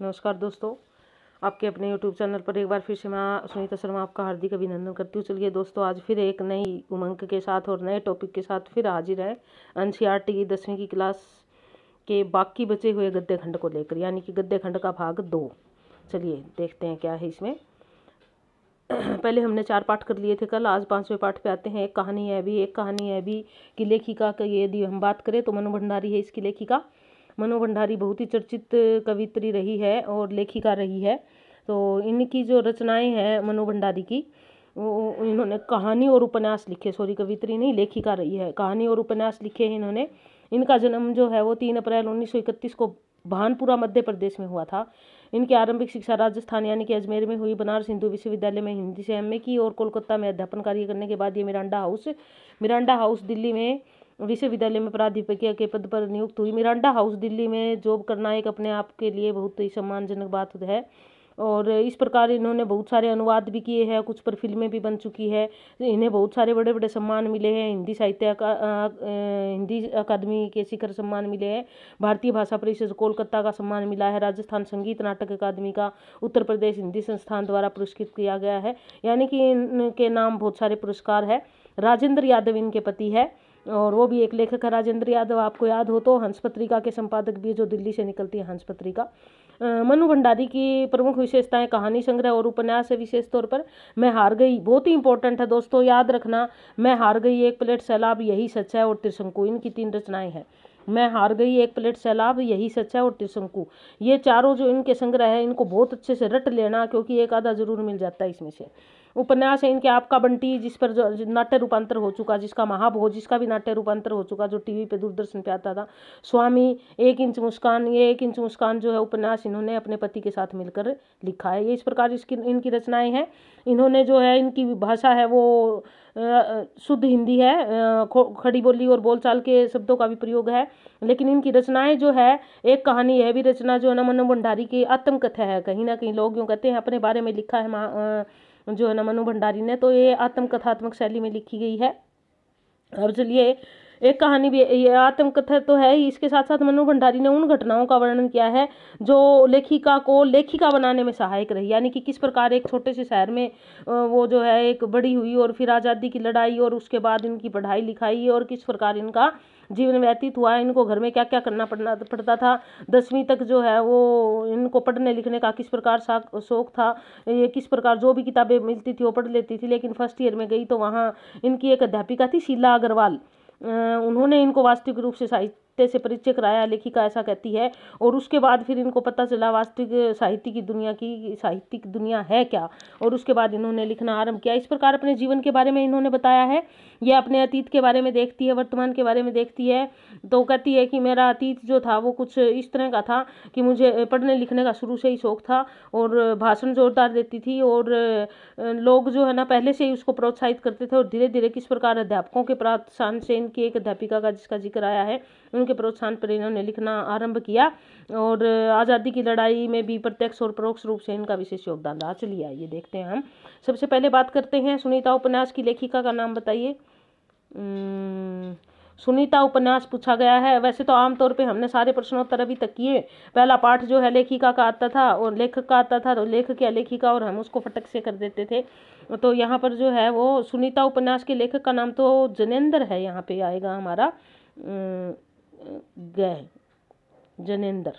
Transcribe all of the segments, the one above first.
नमस्कार दोस्तों, आपके अपने YouTube चैनल पर एक बार फिर से मैं सुनीता शर्मा आपका हार्दिक अभिनंदन करती हूँ। चलिए दोस्तों, आज फिर एक नई उमंग के साथ और नए टॉपिक के साथ फिर हाजिर है NCERT की 10वीं की क्लास के बाकी बचे हुए गद्य खंड को लेकर, यानी कि गद्य खंड का भाग 2। चलिए देखते हैं क्या है इसमें। पहले हमने 4 पाठ कर लिए थे कल, आज 5वें पाठ पे आते हैं। एक कहानी है भी की लेखिका का यदि हम बात करें तो मनु भंडारी है इसकी लेखिका। मनु भंडारी बहुत ही चर्चित कवित्री रही है और लेखिका रही है। तो इनकी जो रचनाएं हैं मनु भंडारी की, इन्होंने कहानी और उपन्यास लिखे, कवित्री नहीं, लेखिका रही है, कहानी और उपन्यास लिखे हैं इन्होंने। इनका जन्म जो है वो 3 अप्रैल 1931 को भानपुरा मध्य प्रदेश में हुआ था। इनकी आरंभिक शिक्षा राजस्थान यानी कि अजमेर में हुई। बनारस हिंदू विश्वविद्यालय में हिंदी से MA की और कोलकाता में अध्यापन कार्य करने के बाद ये मिरांडा हाउस दिल्ली में विश्वविद्यालय में प्राध्यापकीय के पद पर नियुक्त हुई। मिरांडा हाउस दिल्ली में जॉब करना एक अपने आप के लिए बहुत ही सम्मानजनक बात है। और इस प्रकार इन्होंने बहुत सारे अनुवाद भी किए हैं, कुछ पर फिल्में भी बन चुकी है। इन्हें बहुत सारे बड़े बड़े सम्मान मिले हैं। हिंदी अकादमी के शिखर सम्मान मिले हैं। भारतीय भाषा परिषद कोलकाता का सम्मान मिला है। राजस्थान संगीत नाटक अकादमी का उत्तर प्रदेश हिंदी संस्थान द्वारा पुरस्कृत किया गया है। यानी कि इनके नाम बहुत सारे पुरस्कार है। राजेंद्र यादव इनके पति है और वो भी एक लेखक है। राजेंद्र यादव आपको याद हो तो हंस पत्रिका के संपादक भी, जो दिल्ली से निकलती है हंस पत्रिका। मनु भंडारी की प्रमुख विशेषताएं कहानी संग्रह और उपन्यास है। विशेष तौर पर मैं हार गई बहुत ही इंपॉर्टेंट है दोस्तों, याद रखना। मैं हार गई, एक प्लेट सैलाब, यही सच है और त्रिशंकु, इनकी 3 रचनाएं हैं। मैं हार गई, एक प्लेट सैलाब, यही सच है और त्रिशंकु, ये चारों जो इनके संग्रह है इनको बहुत अच्छे से रट लेना, क्योंकि एक आधा जरूर मिल जाता है इसमें से। उपन्यास है इनके आपका बंटी, जिस पर जो नाट्य रूपांतर हो चुका, जिसका महाभोज, जिसका भी नाट्य रूपांतर हो चुका, जो टीवी पे दूरदर्शन पे आता था। स्वामी, 1 इंच मुस्कान, ये 1 इंच मुस्कान जो है उपन्यास इन्होंने अपने पति के साथ मिलकर लिखा है। ये इस प्रकार इनकी रचनाएं हैं। इन्होंने जो है, इनकी भाषा है वो शुद्ध हिंदी है, खड़ी बोली और बोलचाल के शब्दों का भी प्रयोग है। लेकिन इनकी रचनाएं जो है, एक कहानी है भी रचना जो है ना मनु भंडारी की आत्मकथा है। कहीं ना कहीं लोग यूँ कहते हैं अपने बारे में लिखा है जो है ना मनु भंडारी ने, तो ये आत्मकथात्मक शैली में लिखी गई है। अब चलिए, एक कहानी भी, ये आत्मकथा तो है ही, इसके साथ साथ मनु भंडारी ने उन घटनाओं का वर्णन किया है जो लेखिका को लेखिका बनाने में सहायक रही। यानी कि किस प्रकार एक छोटे से शहर में वो जो है एक बड़ी हुई और फिर आज़ादी की लड़ाई और उसके बाद इनकी पढ़ाई लिखाई और किस प्रकार इनका जीवन व्यतीत हुआ, इनको घर में क्या क्या करना पड़ता था। 10वीं तक जो है वो इनको पढ़ने लिखने का किस प्रकार शौक था, ये किस प्रकार जो भी किताबें मिलती थी वो पढ़ लेती थी। लेकिन फर्स्ट ईयर में गई तो वहाँ इनकी एक अध्यापिका थी शीला अग्रवाल, उन्होंने इनको वास्तविक रूप से साहित्य से परिचय कराया, लेखिका ऐसा कहती है। और उसके बाद फिर इनको पता चला वास्तविक साहित्यिक दुनिया है क्या, और उसके बाद इन्होंने लिखना आरंभ किया। इस प्रकार अपने जीवन के बारे में इन्होंने बताया है। ये अपने अतीत के बारे में देखती है, वर्तमान के बारे में देखती है। तो कहती है कि मेरा अतीत जो था वो कुछ इस तरह का था कि मुझे पढ़ने लिखने का शुरू से ही शौक था और भाषण जोरदार देती थी और लोग जो है ना पहले से ही उसको प्रोत्साहित करते थे। और धीरे धीरे किस प्रकार अध्यापकों के प्रोत्साहन से, इनकी एक अध्यापिका का जिसका जिक्र आया है, उनके प्रोत्साहन पर इन्होंने लिखना आरंभ किया। और आज़ादी की लड़ाई में भी प्रत्यक्ष और परोक्ष रूप से इनका विशेष योगदान रहा। चलिए आइए देखते हैं हम। सबसे पहले बात करते हैं सुनीता उपन्यास की लेखिका का नाम बताइए। सुनीता उपन्यास पूछा गया है। वैसे तो आमतौर पे हमने सारे प्रश्नोत्तर अभी तक किए। पहला पाठ जो है लेखिका का आता था और लेखक का आता था, तो लेखक या लेखिका और हम उसको फटक से कर देते थे। तो यहाँ पर जो है वो सुनीता उपन्यास के लेखक का नाम तो जनेंद्र है, यहाँ पे आएगा हमारा जनेंद्र।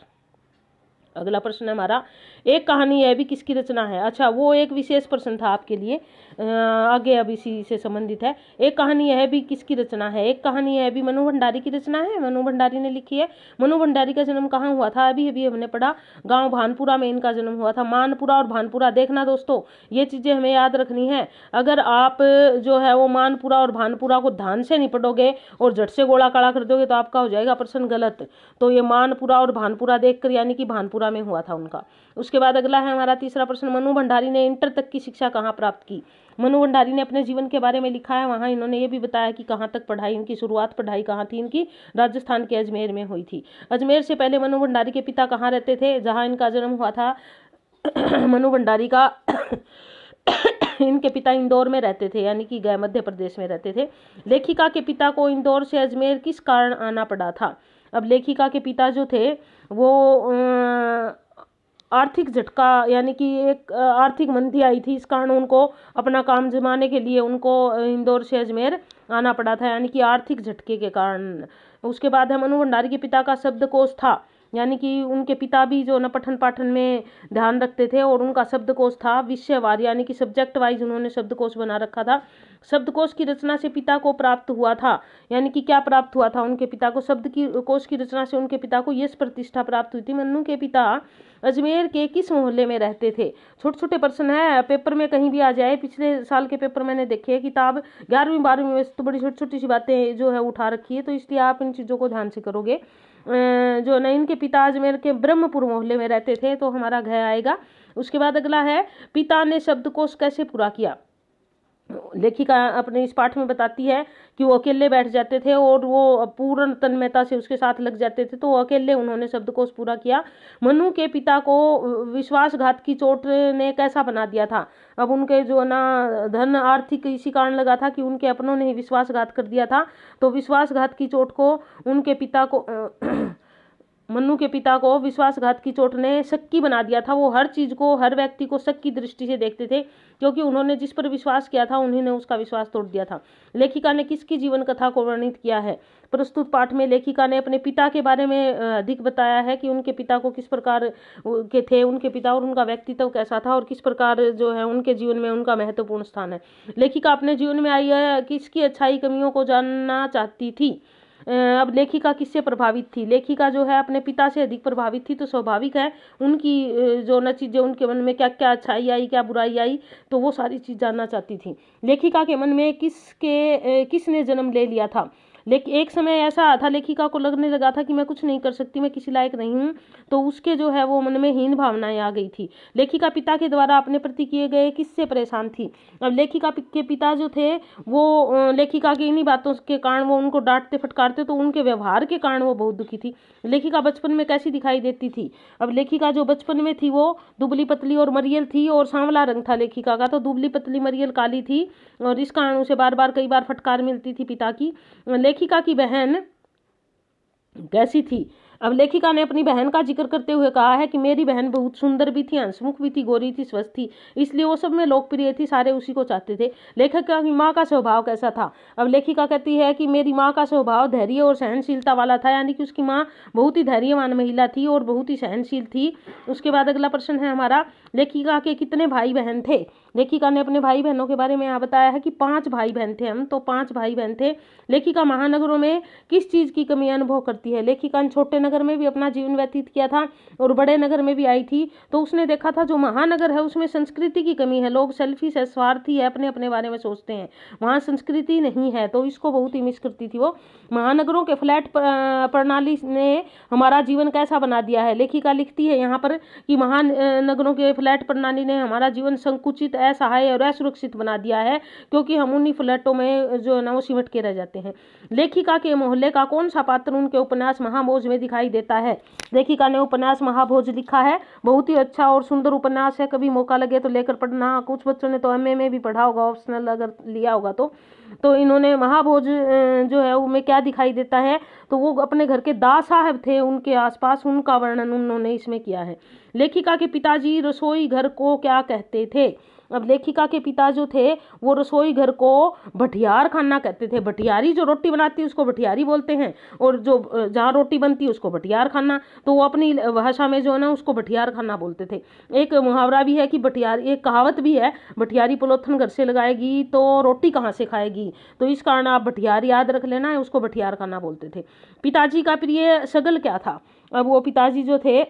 अगला प्रश्न है हमारा, एक कहानी है भी किसकी रचना है। अच्छा, वो एक विशेष प्रश्न था आपके लिए, आगे अब इसी से संबंधित है। एक कहानी है भी किसकी रचना है। एक कहानी है भी मनु भंडारी की रचना है, मनु भंडारी ने लिखी है। मनु भंडारी का जन्म कहाँ हुआ था, अभी अभी हमने पढ़ा, गांव भानपुरा में इनका जन्म हुआ था। मानपुरा और भानपुरा, देखना दोस्तों ये चीजें हमें याद रखनी है। अगर आप जो है वो मानपुरा और भानपुरा को ध्यान से नहीं पढ़ोगे और झट से गोला काला कर दोगे तो आपका हो जाएगा प्रश्न गलत। तो ये मानपुरा और भानपुरा देखकर, यानी कि भानपुरा में हुआ था उनका। उसके बाद अगला है हमारा तीसरा प्रश्न, मनु भंडारी ने इंटर तक की शिक्षा कहाँ प्राप्त की। मनु भंडारी ने अपने जीवन के बारे में लिखा है, वहाँ इन्होंने ये भी बताया कि कहाँ तक पढ़ाई, इनकी शुरुआत पढ़ाई कहाँ थी इनकी, राजस्थान के अजमेर में हुई थी। अजमेर से पहले मनु भंडारी के पिता कहाँ रहते थे, जहाँ इनका जन्म हुआ था मनु भंडारी का इनके पिता इंदौर में रहते थे, यानी कि गए मध्य प्रदेश में रहते थे। लेखिका के पिता को इंदौर से अजमेर किस कारण आना पड़ा था। अब लेखिका के पिता जो थे वो आर्थिक झटका यानी कि एक आर्थिक मंदी आई थी। इस कारण उनको अपना काम जमाने के लिए उनको इंदौर से अजमेर आना पड़ा था, यानी कि आर्थिक झटके के कारण। उसके बाद है मनु भंडारी के पिता का शब्दकोश था, यानी कि उनके पिता भी जो न पठन पाठन में ध्यान रखते थे, और उनका शब्दकोश था विषयवार, यानी कि सब्जेक्ट वाइज उन्होंने शब्दकोश बना रखा था। शब्दकोश की रचना से पिता को प्राप्त हुआ था, यानी कि क्या प्राप्त हुआ था उनके पिता को? शब्द की कोश की रचना से उनके पिता को यश प्रतिष्ठा प्राप्त हुई थी। मन्नू के पिता अजमेर के किस मोहल्ले में रहते थे? छोटे छोटे प्रश्न है, पेपर में कहीं भी आ जाए। पिछले साल के पेपर मैंने देखे है, किताब 11वीं 12वीं में तो बड़ी छोटी छोटी सी बातें जो है उठा रखी है, तो इसलिए आप इन चीज़ों को ध्यान से करोगे। जो न इनके पिता अजमेर के ब्रह्मपुर मोहल्ले में रहते थे, तो हमारा घ आएगा। उसके बाद अगला है, पिता ने शब्दकोश कैसे पूरा किया? लेखिका अपने इस पाठ में बताती है कि वो अकेले बैठ जाते थे और वो पूर्ण तन्मयता से उसके साथ लग जाते थे, तो वो अकेले उन्होंने शब्दकोश पूरा किया। मनु के पिता को विश्वासघात की चोट ने कैसा बना दिया था? अब उनके जो ना धन आर्थिक इसी कारण लगा था कि उनके अपनों ने ही विश्वासघात कर दिया था, तो विश्वासघात की चोट को उनके पिता को मन्नू के पिता को विश्वासघात की चोट ने शक्की बना दिया था। वो हर चीज को, हर व्यक्ति को शक की दृष्टि से देखते थे, क्योंकि उन्होंने जिस पर विश्वास किया था उन्हीं ने उसका विश्वास तोड़ दिया था। लेखिका ने किसकी जीवन कथा को वर्णित किया है? प्रस्तुत पाठ में लेखिका ने अपने पिता के बारे में अधिक बताया है कि उनके पिता को किस प्रकार के थे उनके पिता, और उनका व्यक्तित्व कैसा था, और किस प्रकार जो है उनके जीवन में उनका महत्वपूर्ण स्थान है। लेखिका अपने जीवन में आई है किसकी अच्छाई कमियों को जानना चाहती थी। अब लेखिका किससे प्रभावित थी? लेखिका जो है अपने पिता से अधिक प्रभावित थी, तो स्वाभाविक है उनकी जो न चीज़ें उनके मन में क्या क्या अच्छाई आई, क्या बुराई आई, तो वो सारी चीज़ जानना चाहती थी। लेखिका के मन में किसने जन्म ले लिया था? लेकिन एक समय ऐसा था, लेखिका को लगने लगा था कि मैं कुछ नहीं कर सकती, मैं किसी लायक नहीं हूँ, तो उसके जो है वो मन में हीन भावनाएं आ गई थी। लेखिका पिता के द्वारा अपने प्रति किए गए किससे परेशान थी? अब लेखिका के पिता जो थे वो लेखिका की इन्हीं बातों के कारण वो उनको डांटते फटकारते, तो उनके व्यवहार के कारण वो बहुत दुखी थी। लेखिका बचपन में कैसी दिखाई देती थी? अब लेखिका जो बचपन में थी वो दुबली पतली और मरियल थी, और सांवला रंग था लेखिका का, तो दुबली पतली मरियल काली थी, और इस कारण उसे बार बार कई बार फटकार मिलती थी पिता की। लेखिका की बहन कैसी थी? अब लेखिका ने अपनी बहन का जिक्र करते हुए कहा है कि मेरी बहन बहुत सुंदर भी थी, हंसमुख भी थी, गोरी थी, स्वस्थ थी, इसलिए वो सब में लोकप्रिय थी, सारे उसी को चाहते थे। लेखिका की माँ का स्वभाव कैसा था? अब लेखिका कहती है कि मेरी माँ का स्वभाव धैर्य और सहनशीलता वाला था, यानी कि उसकी माँ बहुत ही धैर्यवान महिला थी और बहुत ही सहनशील थी। उसके बाद अगला प्रश्न है हमारा, लेखिका के कितने भाई बहन थे? लेखिका ने अपने भाई बहनों के बारे में यहाँ बताया है कि 5 भाई बहन थे हम, तो 5 भाई बहन थे। लेखिका महानगरों में किस चीज़ की कमी अनुभव करती है? लेखिका ने छोटे नगर में भी अपना जीवन व्यतीत किया था और बड़े नगर में भी आई थी, तो उसने देखा था जो महानगर है उसमें संस्कृति की कमी है, लोग सेल्फिश है, स्वार्थी है, अपने अपने बारे में सोचते हैं, वहाँ संस्कृति नहीं है, तो इसको बहुत ही मिस करती थी वो। महानगरों के फ्लैट प्रणाली ने हमारा जीवन कैसा बना दिया है? लेखिका लिखती है यहाँ पर कि महानगरों के फ्लैट प्रणाली ने हमारा जीवन संकुचित, असहाय और असुरक्षित बना दिया है, क्योंकि हम उन्हीं फ्लैटों में जो है ना वो सिमट के रह जाते हैं। लेखिका के मोहल्ले का कौन सा पात्र उनके उपन्यास महाभोज में दिखाई देता है? लेखिका ने उपन्यास महाभोज लिखा है, बहुत ही अच्छा और सुंदर उपन्यास है, कभी मौका लगे तो लेकर पढ़ना। कुछ बच्चों ने तो एमए में भी पढ़ा होगा, ऑप्शनल अगर लिया होगा तो इन्होंने महाभोज जो है उनमें क्या दिखाई देता है, तो वो अपने घर के दास साहब थे उनके आसपास, उनका वर्णन उन्होंने इसमें किया है। लेखिका के पिताजी रसोई घर को क्या कहते थे? अब लेखिका के पिता जो थे वो रसोई घर को भटियार खाना कहते थे। भटियारी जो रोटी बनाती है उसको भटियारी बोलते हैं, और जो जहाँ रोटी बनती है उसको भटियार खाना, तो वो अपनी भाषा में जो है ना उसको भटियार खाना बोलते थे। एक मुहावरा भी है कि भटियारी, एक कहावत भी है, भटियारी पलोथन घर से लगाएगी तो रोटी कहाँ से खाएगी, तो इस कारण आप भटियार याद रख लेना है, उसको भटियार खाना बोलते थे। पिताजी का प्रिय शगल क्या था? अब वो पिताजी जो थे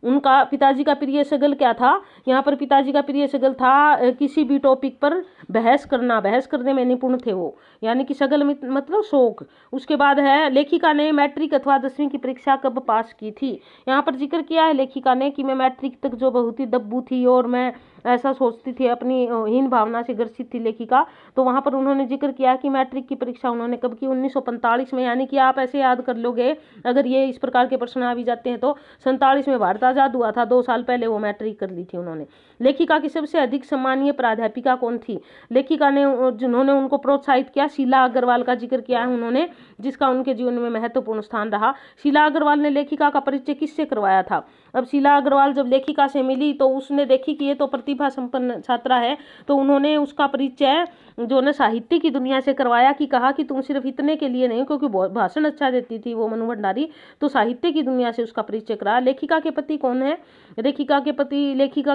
उनका पिताजी का प्रिय शगल क्या था? यहाँ पर पिताजी का प्रिय शगल था किसी भी टॉपिक पर बहस करना, बहस करने में निपुण थे वो, यानी कि शगल मतलब शौक। उसके बाद है लेखिका ने मैट्रिक अथवा 10वीं की परीक्षा कब पास की थी? यहाँ पर जिक्र किया है लेखिका ने कि मैं मैट्रिक तक जो बहुत ही दब्बू थी और मैं ऐसा सोचती थी, अपनी हीन भावना से ग्रसित थी लेखिका। तो वहाँ पर उन्होंने जिक्र किया कि मैट्रिक की परीक्षा उन्होंने कब की, 1945 में। यानी कि आप ऐसे याद कर लोगे, अगर ये इस प्रकार के प्रश्न आ भी जाते हैं तो 47 में भारत आजाद हुआ था, 2 साल पहले वो मैट्रिक कर ली थी उन्होंने। लेखिका की सबसे अधिक सम्मानीय प्राध्यापिका कौन थी? लेखिका ने जिन्होंने उनको प्रोत्साहित किया, शीला अग्रवाल का जिक्र किया है उन्होंने, जिसका उनके जीवन में महत्वपूर्ण स्थान रहा। शीला अग्रवाल ने लेखिका का परिचय किससे करवाया था? अब शीला अग्रवाल जब लेखिका से मिली तो उसने देखी कि ये तो प्रतिभा संपन्न छात्रा है, तो उन्होंने उसका परिचय जो ना साहित्य की दुनिया से करवाया, कि कहा कि तुम सिर्फ इतने के लिए नहीं, क्योंकि भाषण अच्छा देती थी वो मनु भंडारी, तो साहित्य की दुनिया से उसका परिचय करा। लेखिका के पति कौन है? लेखिका के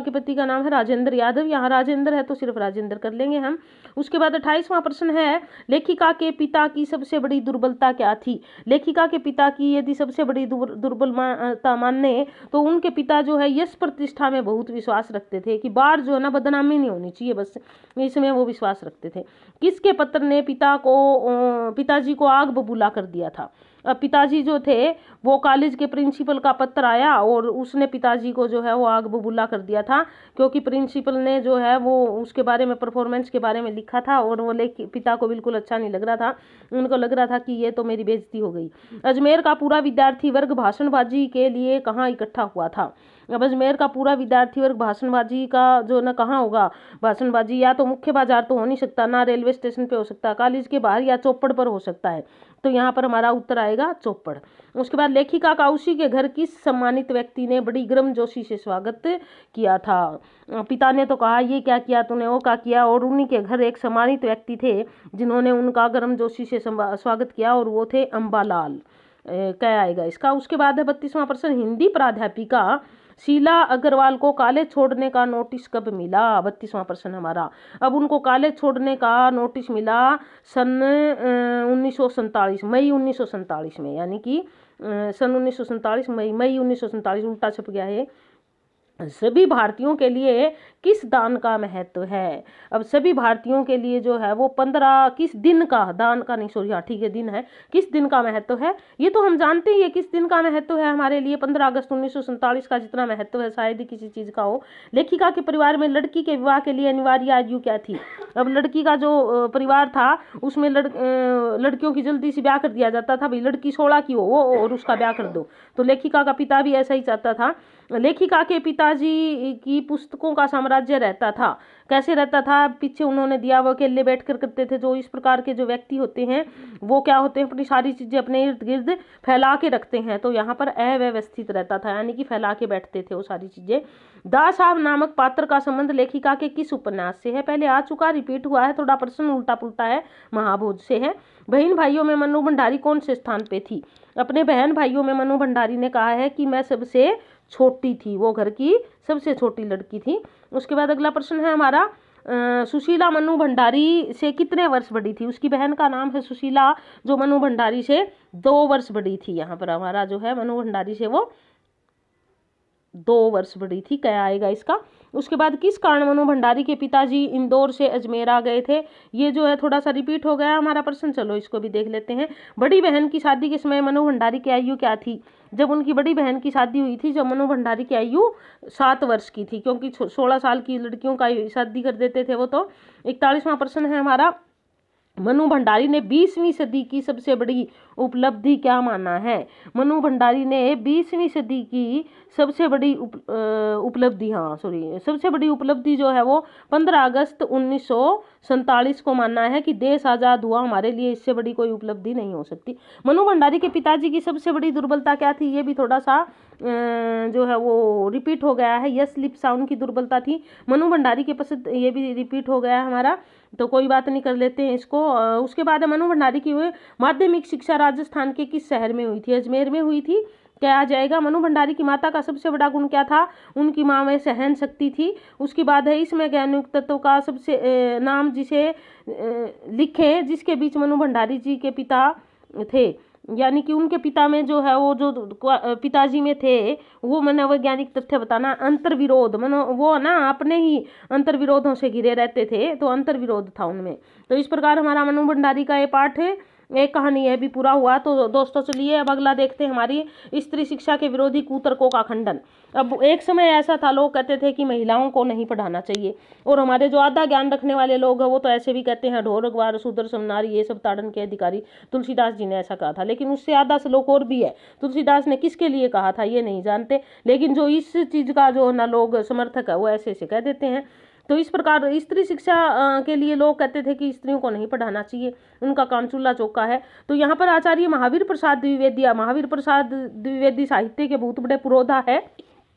पति का नाम है राजेंद्र यादव। यहाँ राजेंद्र है तो सिर्फ राजेंद्र कर लेंगे हम। उसके बाद 28वां प्रश्न है, लेखिका के पिता की सबसे बड़ी दुर्बलता क्या थी? लेखिका के पिता की यदि सबसे बड़ी दुर्बलता माने तो उनके पिता जो है यश प्रतिष्ठा में बहुत विश्वास रखते थे, कि बाहर जो है ना बदनामी नहीं होनी चाहिए, बस इसमें वो विश्वास रखते थे। किसके पत्र ने पिताजी को आग बबूला कर दिया था? अब पिताजी जो थे वो कॉलेज के प्रिंसिपल का पत्र आया और उसने पिताजी को जो है वो आग बबूला कर दिया था, क्योंकि प्रिंसिपल ने जो है वो उसके बारे में, परफॉर्मेंस के बारे में लिखा था और वो पिता को बिल्कुल अच्छा नहीं लग रहा था। उनको लग रहा था कि ये तो मेरी बेइज्जती हो गई। अजमेर का पूरा विद्यार्थी वर्ग भाषणबाजी के लिए कहाँ इकट्ठा हुआ था? अब अजमेर का पूरा विद्यार्थी वर्ग भाषणबाजी का जो ना कहाँ होगा भाषणबाजी, या तो मुख्य बाजार तो हो नहीं सकता, ना रेलवे स्टेशन पे हो सकता, कॉलेज के बाहर या चौपड़ पर हो सकता है। तो यहाँ पर हमारा उत्तर आएगा चौपड़। उसके बाद लेखिका का उसी के घर किस सम्मानित व्यक्ति ने बड़ी गर्मजोशी से स्वागत किया था? पिता ने तो कहा ये क्या किया तूने, वो क्या किया, और उन्हीं के घर एक सम्मानित व्यक्ति थे जिन्होंने उनका गर्मजोशी से स्वागत किया, और वो थे अम्बालाल। क्या आएगा इसका? उसके बाद है 32वां प्रश्न, हिंदी प्राध्यापिका शीला अग्रवाल को कॉलेज छोड़ने का नोटिस कब मिला? 32वां प्रश्न हमारा। अब उनको कॉलेज छोड़ने का नोटिस मिला सन 1947 मई 1947 में, यानी कि सन 1947 मई 1947, उल्टा छप गया है। सभी भारतीयों के लिए किस दान का महत्व है? अब सभी भारतीयों के लिए जो है वो 15 किस दिन का, दान का नहीं सॉरी, हाँ ठीक है दिन है, किस दिन का महत्व है? ये तो हम जानते ही है किस दिन का महत्व है हमारे लिए, 15 अगस्त 1947 का जितना महत्व है शायद ही किसी चीज का हो। लेखिका के परिवार में लड़की के विवाह के लिए अनिवार्य आयु क्या थी? अब लड़की का जो परिवार था उसमें लड़कियों की जल्दी से ब्याह कर दिया जाता था, भाई लड़की 16 की हो वो और उसका ब्याह कर दो। तो लेखिका का पिता भी ऐसा ही चाहता था। लेखिका के पिताजी की पुस्तकों का साम्राज्य रहता था। कैसे रहता था? पीछे उन्होंने दिया, वो अकेले बैठकर करते थे। जो इस प्रकार के जो व्यक्ति होते हैं वो क्या होते हैं, अपनी सारी चीजें अपने इर्द गिर्द फैला के रखते हैं, तो यहाँ पर अव्यवस्थित रहता था, यानी कि फैला के बैठते थे वो सारी चीजें। दास साहब नामक पात्र का संबंध लेखिका के किस उपन्यास से है? पहले आ चुका, रिपीट हुआ है, थोड़ा प्रश्न उल्टा पुल्टा है, महाभोज से है। बहन भाइयों में मनु भंडारी कौन से स्थान पे थी? अपने बहन भाइयों में मनु भंडारी ने कहा है कि मैं सबसे छोटी थी, वो घर की सबसे छोटी लड़की थी। उसके बाद अगला प्रश्न है हमारा, सुशीला मनु भंडारी से कितने वर्ष बड़ी थी? उसकी बहन का नाम है सुशीला, जो मनु भंडारी से 2 वर्ष बड़ी थी। यहाँ पर हमारा जो है मनु भंडारी से वो 2 वर्ष बड़ी थी। क्या आएगा इसका? उसके बाद किस कारण मनु भंडारी के पिताजी इंदौर से अजमेर आ गए थे? ये जो है थोड़ा सा रिपीट हो गया हमारा प्रश्न, चलो इसको भी देख लेते हैं। बड़ी बहन की शादी के समय मनु भंडारी की आयु क्या थी? जब उनकी बड़ी बहन की शादी हुई थी, जब मनु भंडारी की आयु 7 वर्ष की थी, क्योंकि 16 साल की लड़कियों का शादी कर देते थे वो। तो 41वां प्रश्न है हमारा, मनु भंडारी ने 20वीं सदी की सबसे बड़ी उपलब्धि क्या माना है? मनु भंडारी ने 20वीं सदी की सबसे बड़ी सबसे बड़ी उपलब्धि जो है वो 15 अगस्त 1947 को माना है कि देश आज़ाद हुआ हमारे लिए, इससे बड़ी कोई उपलब्धि नहीं हो सकती। मनु भंडारी के पिताजी की सबसे बड़ी दुर्बलता क्या थी? ये भी थोड़ा सा जो है वो रिपीट हो गया है, यस लिप साउंड की दुर्बलता थी। मनु भंडारी के पसंद, ये भी रिपीट हो गया है हमारा, तो कोई बात नहीं, कर लेते हैं इसको। उसके बाद मनु भंडारी की माध्यमिक शिक्षा राजस्थान के किस शहर में हुई थी? अजमेर में हुई थी। क्या आ जाएगा? मनु भंडारी की माता का सबसे बड़ा गुण क्या था? उनकी माँ में सहन शक्ति थी। उसके बाद है इसमें ज्ञानयुक्त तत्व का सबसे नाम जिसे लिखें जिसके बीच मनु भंडारी जी के पिता थे, यानी कि उनके पिता में जो है वो जो पिताजी में थे वो मनोवैज्ञानिक तथ्य बताना। अंतर्विरोध, वो ना अपने ही अंतर्विरोधों से घिरे रहते थे, तो अंतर्विरोध था उनमें। तो इस प्रकार हमारा मनु भंडारी का ये पाठ एक कहानी यह भी पूरा हुआ। तो दोस्तों चलिए अब अगला देखते हैं, हमारी स्त्री शिक्षा के विरोधी कुतर्कों का खंडन। अब एक समय ऐसा था, लोग कहते थे कि महिलाओं को नहीं पढ़ाना चाहिए, और हमारे जो आधा ज्ञान रखने वाले लोग हैं वो तो ऐसे भी कहते हैं, ढोर अखबार शूद्र समनारी ये सब ताड़न के अधिकारी। तुलसीदास जी ने ऐसा कहा था, लेकिन उससे आधा श्लोक और भी है। तुलसीदास ने किसके लिए कहा था ये नहीं जानते, लेकिन जो इस चीज का जो ना लोग समर्थक है वो ऐसे ऐसे कह देते हैं। तो इस प्रकार स्त्री शिक्षा के लिए लोग कहते थे कि स्त्रियों को नहीं पढ़ाना चाहिए, उनका काम चूल्हा चौका है। तो यहाँ पर आचार्य महावीर प्रसाद द्विवेदी साहित्य के बहुत बड़े पुरोधा है,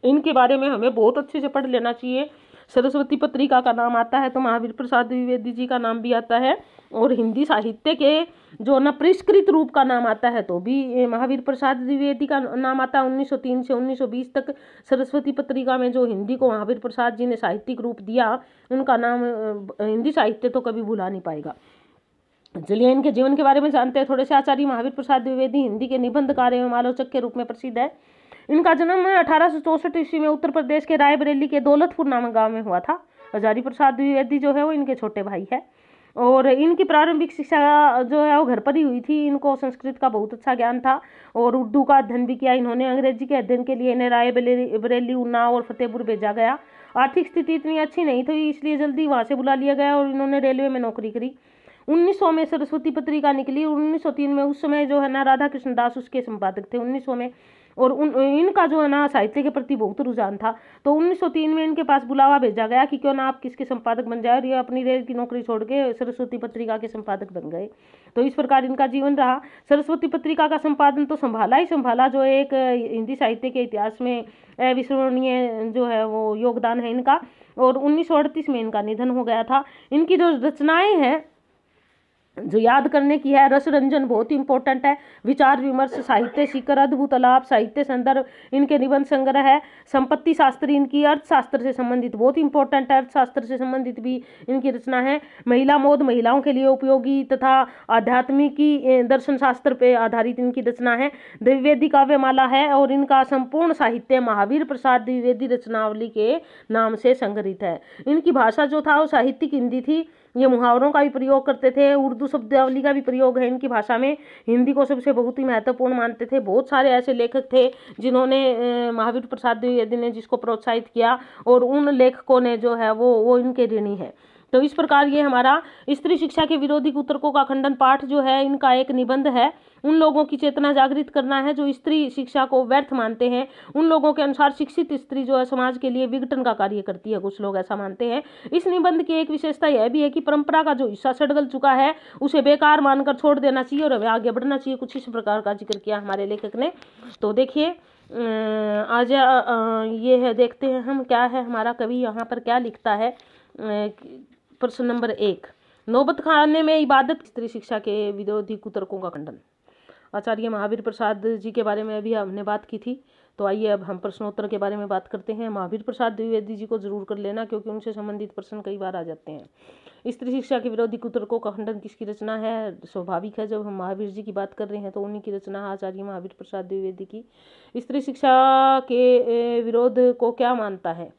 इनके बारे में हमें बहुत अच्छे से पढ़ लेना चाहिए। सरस्वती पत्रिका का नाम आता है तो महावीर प्रसाद द्विवेदी जी का नाम भी आता है, और हिंदी साहित्य के जो न परिष्कृत रूप का नाम आता है तो भी महावीर प्रसाद द्विवेदी का नाम आता है। 1903 से 1920 तक सरस्वती पत्रिका में जो हिंदी को महावीर प्रसाद जी ने साहित्यिक रूप दिया, उनका नाम हिंदी साहित्य तो कभी भुला नहीं पाएगा। चलिए इनके जीवन के बारे में जानते हैं थोड़े से। आचार्य महावीर प्रसाद द्विवेदी हिंदी के निबंधकार एवं आलोचक के रूप में प्रसिद्ध है। इनका जन्म 1864 ईस्वी में उत्तर प्रदेश के रायबरेली के दौलतपुर नामक गांव में हुआ था। आचार्य प्रसाद द्विवेदी जो है वो इनके छोटे भाई है, और इनकी प्रारंभिक शिक्षा जो है वो घर पर ही हुई थी। इनको संस्कृत का बहुत अच्छा ज्ञान था और उर्दू का अध्ययन भी किया इन्होंने। अंग्रेजी के अध्ययन के लिए इन्हें रायबरेली, उन्नाव और फतेहपुर भेजा गया। आर्थिक स्थिति इतनी अच्छी नहीं थी, इसलिए जल्दी वहाँ से बुला लिया गया और इन्होंने रेलवे में नौकरी करी। 1900 में सरस्वती पत्रिका निकली। 1903 में उस समय जो है ना राधा कृष्ण दास उसके संपादक थे 1900 में, और इनका जो है ना साहित्य के प्रति बहुत रुझान था। तो 1903 में इनके पास बुलावा भेजा गया कि क्यों ना आप किसके संपादक बन जाए, और ये अपनी रेल की नौकरी छोड़ के सरस्वती पत्रिका के संपादक बन गए। तो इस प्रकार इनका जीवन रहा। सरस्वती पत्रिका का संपादन तो संभाला ही संभाला, जो एक हिंदी साहित्य के इतिहास में अविस्मरणीय जो है वो योगदान है इनका। और 1938 में इनका निधन हो गया था। इनकी जो रचनाएं हैं जो याद करने की है, रस रंजन बहुत इंपॉर्टेंट है, विचार विमर्श, साहित्य शिखर, अद्भुत अलाप, साहित्य संदर्भ, इनके निबंध संग्रह है, संपत्ति शास्त्र इनकी, अर्थशास्त्र से संबंधित बहुत इंपॉर्टेंट है, अर्थशास्त्र से संबंधित भी इनकी रचना है, महिला मोद, महिलाओं के लिए उपयोगी तथा आध्यात्मिकी दर्शन शास्त्र पे आधारित इनकी रचना है, द्विवेदी काव्यमाला है, और इनका संपूर्ण साहित्य महावीर प्रसाद द्विवेदी रचनावली के नाम से संग्रहित है। इनकी भाषा जो था वो साहित्यिक हिंदी थी। ये मुहावरों का भी प्रयोग करते थे, उर्दू शब्दावली का भी प्रयोग है इनकी भाषा में। हिंदी को सबसे बहुत ही महत्वपूर्ण मानते थे। बहुत सारे ऐसे लेखक थे जिन्होंने महावीर प्रसाद द्विवेदी ने जिसको प्रोत्साहित किया, और उन लेखकों ने जो है वो इनके ऋणी है। तो इस प्रकार ये हमारा स्त्री शिक्षा के विरोधी कुतर्कों का खंडन पाठ जो है इनका एक निबंध है। उन लोगों की चेतना जागृत करना है जो स्त्री शिक्षा को व्यर्थ मानते हैं। उन लोगों के अनुसार शिक्षित स्त्री जो है समाज के लिए विघटन का कार्य करती है, कुछ लोग ऐसा मानते हैं। इस निबंध की एक विशेषता यह भी है कि परंपरा का जो हिस्सा सड़गल चुका है उसे बेकार मानकर छोड़ देना चाहिए और हमें आगे बढ़ना चाहिए। कुछ इस प्रकार का जिक्र किया हमारे लेखक ने। तो देखिए आज ये है, देखते हैं हम क्या है हमारा कवि यहाँ पर क्या लिखता है। प्रश्न नंबर 1, नौबत खाने में इबादत स्त्री शिक्षा के विरोधी कुतर्कों का खंडन। आचार्य महावीर प्रसाद जी के बारे में अभी हमने बात की थी, तो आइए अब हम प्रश्नोत्तर के बारे में बात करते हैं। महावीर प्रसाद द्विवेदी जी को जरूर कर लेना, क्योंकि उनसे संबंधित प्रश्न कई बार आ जाते हैं। स्त्री शिक्षा के विरोधी कुतर्कों का खंडन किसकी रचना है? स्वाभाविक है, जब हम महावीर जी की बात कर रहे हैं तो उन्हीं की रचना है, आचार्य महावीर प्रसाद द्विवेदी की। स्त्री शिक्षा के विरोध को क्या मानता है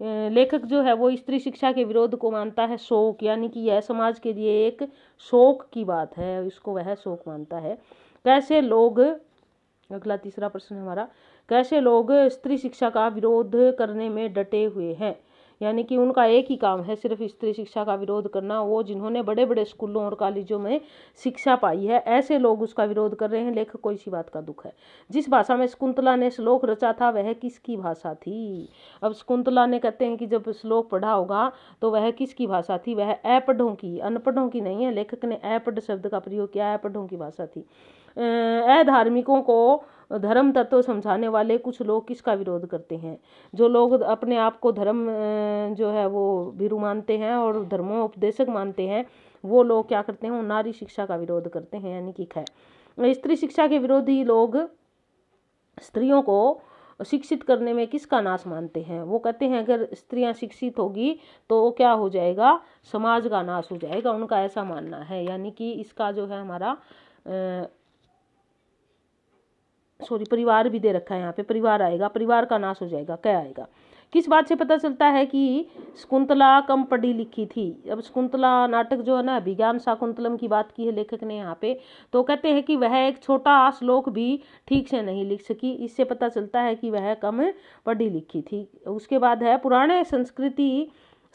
लेखक? जो है वो स्त्री शिक्षा के विरोध को मानता है शोक, यानी कि यह समाज के लिए एक शोक की बात है, इसको वह शोक मानता है। कैसे लोग, अगला तीसरा प्रश्न हमारा, कैसे लोग स्त्री शिक्षा का विरोध करने में डटे हुए हैं? यानी कि उनका एक ही काम है सिर्फ स्त्री शिक्षा का विरोध करना। वो जिन्होंने बड़े बड़े स्कूलों और कॉलेजों में शिक्षा पाई है, ऐसे लोग उसका विरोध कर रहे हैं। लेखक को इसी बात का दुख है। जिस भाषा में शकुंतला ने श्लोक रचा था वह किसकी भाषा थी? अब शकुंतला ने कहते हैं कि जब श्लोक पढ़ा होगा तो वह किसकी भाषा थी? वह अपढ़ों की, अनपढ़ों की नहीं है। लेखक ने अपढ़ शब्द का प्रयोग किया, अपढ़ों की भाषा थी। अधार्मिकों को धर्म तत्व समझाने वाले कुछ लोग किसका विरोध करते हैं? जो लोग अपने आप को धर्म जो है वो भीरु मानते हैं और धर्मोपदेशक मानते हैं, वो लोग क्या करते हैं? वो नारी शिक्षा का विरोध करते हैं, यानी कि खै। स्त्री शिक्षा के विरोधी लोग स्त्रियों को शिक्षित करने में किसका नाश मानते हैं? वो कहते हैं अगर स्त्रियां शिक्षित होगी तो क्या हो जाएगा? समाज का नाश हो जाएगा, उनका ऐसा मानना है। यानी कि इसका जो है हमारा परिवार भी दे रखा है यहाँ पे, परिवार आएगा, परिवार का नाश हो जाएगा, क्या आएगा? किस बात से पता चलता है कि शकुंतला कम पढ़ी लिखी थी। अब शकुंतला नाटक जो है ना, अभिज्ञान शाकुंतलम की बात की है लेखक ने यहाँ पे, तो कहते हैं कि वह एक छोटा श्लोक भी ठीक से नहीं लिख सकी। इससे पता चलता है कि वह कम पढ़ी लिखी थी। उसके बाद है पुराने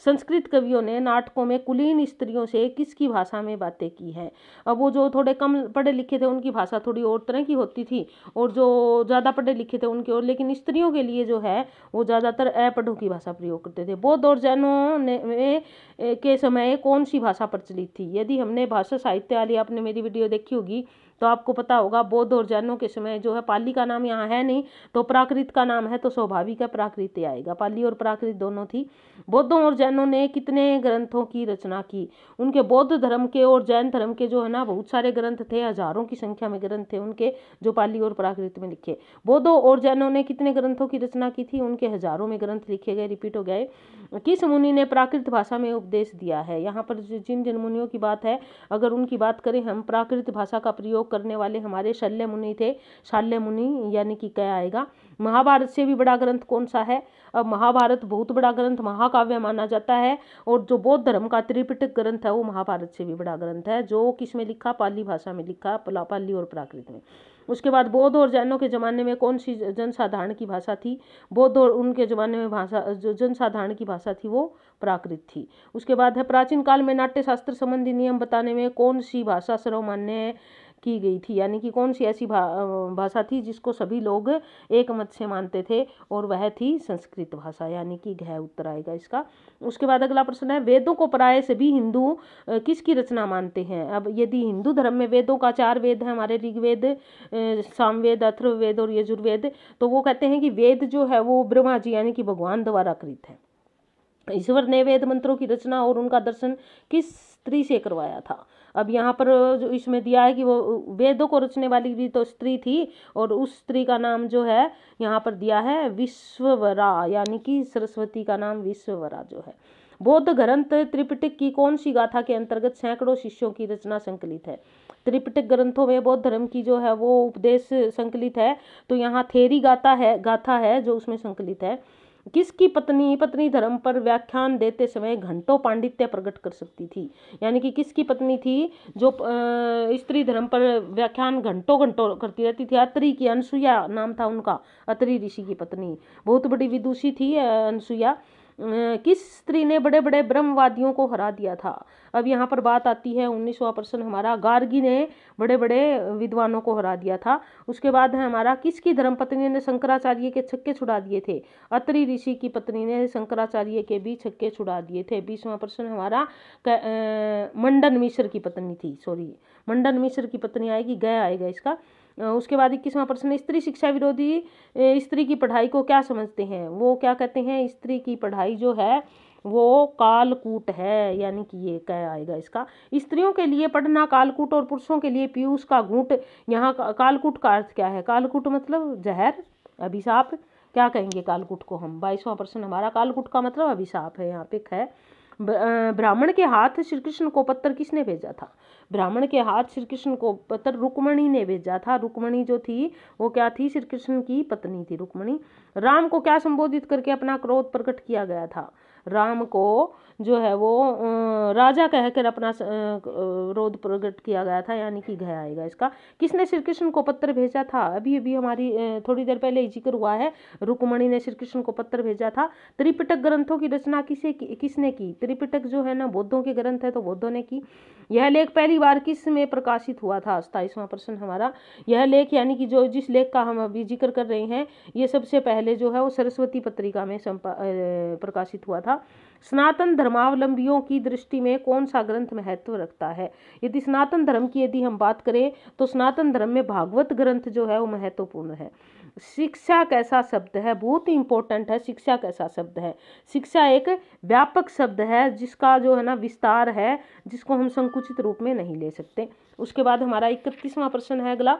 संस्कृत कवियों ने नाटकों में कुलीन स्त्रियों से किसकी भाषा में बातें की हैं। अब वो जो थोड़े कम पढ़े लिखे थे उनकी भाषा थोड़ी और तरह की होती थी, और जो ज़्यादा पढ़े लिखे थे उनकी और, लेकिन स्त्रियों के लिए जो है वो ज़्यादातर अपढ़ों की भाषा प्रयोग करते थे। बौद्ध और जैनों ने के समय कौन सी भाषा प्रचलित थी। यदि हमने भाषा साहित्य वाली आपने मेरी वीडियो देखी होगी तो आपको पता होगा बौद्ध और जैनों के समय जो है, पाली का नाम यहाँ है नहीं तो प्राकृत का नाम है, तो स्वाभाविक है प्राकृत आएगा। पाली और प्राकृत दोनों थी। बौद्धों और जैनों ने कितने ग्रंथों की रचना की। उनके बौद्ध धर्म के और जैन धर्म के जो है ना बहुत सारे ग्रंथ थे, हजारों की संख्या में ग्रंथ थे उनके, जो पाली और प्राकृत में लिखे। बौद्धों और जैनों ने कितने ग्रंथों की रचना की थी। उनके हजारों में ग्रंथ लिखे गए, रिपीट हो गए। किस मुनि ने प्राकृत भाषा में उपदेश दिया है। यहाँ पर जिन जिन मुनियों की बात है, अगर उनकी बात करें हम, प्राकृत भाषा का प्रयोग करने वाले हमारे शल्य मुनि थे। शाल्य मुनि यानी कि क्या आएगा। महाभारत से भी बड़ा ग्रंथ कौन सा है। अब महाभारत बहुत बड़ा ग्रंथ, महाकाव्य माना जाता है, और जो बौद्ध धर्म का त्रिपिटक ग्रंथ है वो महाभारत से भी बड़ा ग्रंथ है, जो किस में लिखा, पाली भाषा में लिखा, पाली और प्राकृत में। उसके बाद बौद्ध और जैनों के ज़माने में कौन सी जनसाधारण की भाषा थी। बौद्ध और उनके ज़माने में भाषा जो जनसाधारण की भाषा थी वो प्राकृत थी। उसके बाद है प्राचीन काल में नाट्य शास्त्र संबंधी नियम बताने में कौन सी भाषा सर्वमान्य की गई थी, यानी कि कौन सी ऐसी भाषा थी जिसको सभी लोग एक मत से मानते थे, और वह थी संस्कृत भाषा, यानी कि घ उत्तर आएगा इसका। उसके बाद अगला प्रश्न है, वेदों को प्राय सभी हिंदू किसकी रचना मानते हैं। अब यदि हिंदू धर्म में वेदों का 4 वेद है हमारे, ऋग्वेद, सामवेद, अथर्ववेद और यजुर्वेद, तो वो कहते हैं कि वेद जो है वो ब्रह्मा जी यानी कि भगवान द्वारा कृत है। ईश्वर ने वेद मंत्रों की रचना और उनका दर्शन किस स्त्री से करवाया था। अब यहाँ पर जो इसमें दिया है कि वो वेदों को रचने वाली भी तो स्त्री थी, और उस स्त्री का नाम जो है यहाँ पर दिया है विश्ववरा, यानी कि सरस्वती का नाम विश्ववरा जो है। बौद्ध ग्रंथ त्रिपिटक की कौन सी गाथा के अंतर्गत सैकड़ों शिष्यों की रचना संकलित है। त्रिपिटक ग्रंथों में बौद्ध धर्म की जो है वो उपदेश संकलित है, तो यहाँ थेरी गाथा है जो उसमें संकलित है। किसकी पत्नी धर्म पर व्याख्यान देते समय घंटों पांडित्य प्रकट कर सकती थी, यानी कि किसकी पत्नी थी जो स्त्री धर्म पर व्याख्यान घंटों करती रहती थी। अत्रि की, अनसुया नाम था उनका, अत्रि ऋषि की पत्नी, बहुत बड़ी विदुषी थी अनसुया। किस स्त्री ने बड़े बड़े ब्रह्मवादियों को हरा दिया था। अब यहाँ पर बात आती है 19वां प्रश्न हमारा, गार्गी ने बड़े बड़े विद्वानों को हरा दिया था। उसके बाद है हमारा, किसकी धर्मपत्नी ने शंकराचार्य के छक्के छुड़ा दिए थे। अत्रि ऋषि की पत्नी ने शंकराचार्य के भी छक्के छुड़ा दिए थे। 20वां प्रश्न हमारा, मंडन मिश्र की पत्नी थी, मंडन मिश्र की पत्नी आएगी, गया आएगा इसका। उसके बाद 21वां प्रश्न, स्त्री शिक्षा विरोधी स्त्री की पढ़ाई को क्या समझते हैं। वो क्या कहते हैं, स्त्री की पढ़ाई जो है वो कालकूट है, यानी कि ये क्या आएगा इसका। स्त्रियों के लिए पढ़ना कालकूट और पुरुषों के लिए पीयूष का घूंट। यहाँ कालकूट का अर्थ क्या है। कालकूट मतलब जहर, अभिशाप, क्या कहेंगे कालकूट को हम। 22वां प्रश्न हमारा, कालकूट का मतलब अभिशाप है, यहाँ पे है। ब्राह्मण के हाथ श्री कृष्ण को पत्र किसने भेजा था। ब्राह्मण के हाथ श्री कृष्ण को पत्र रुक्मणी ने भेजा था। रुक्मणी जो थी वो क्या थी, श्री कृष्ण की पत्नी थी रुक्मणी। राम को क्या संबोधित करके अपना क्रोध प्रकट किया गया था। राम को जो है वो राजा कहकर अपना क्रोध प्रकट किया गया था, यानी कि घ आएगा इसका। किसने श्री कृष्ण को पत्र भेजा था। अभी अभी हमारी थोड़ी देर पहले ही जिक्र हुआ है, रुक्मणी ने श्री कृष्ण को पत्र भेजा था। त्रिपिटक ग्रंथों की रचना किसने की। त्रिपिटक जो है ना बौद्धों के ग्रंथ है, तो बौद्धों ने की। यह लेख पहली बार किस में प्रकाशित हुआ था। 27वां प्रश्न हमारा, यह लेख यानी कि जो जिस लेख का हम अभी जिक्र कर रहे हैं, ये सबसे पहले जो है वो सरस्वती पत्रिका में प्रकाशित हुआ था। सनातन धर्मावलंबियों की दृष्टि में कौन सा ग्रंथ महत्व रखता है। यदि सनातन धर्म की यदि हम बात करें तो सनातन धर्म में भागवत ग्रंथ जो है वो महत्वपूर्ण है। शिक्षा कैसा शब्द है, बहुत ही इंपॉर्टेंट है। शिक्षा कैसा शब्द है। शिक्षा एक व्यापक शब्द है जिसका जो है ना विस्तार है, जिसको हम संकुचित रूप में नहीं ले सकते। उसके बाद हमारा 31वां प्रश्न है अगला,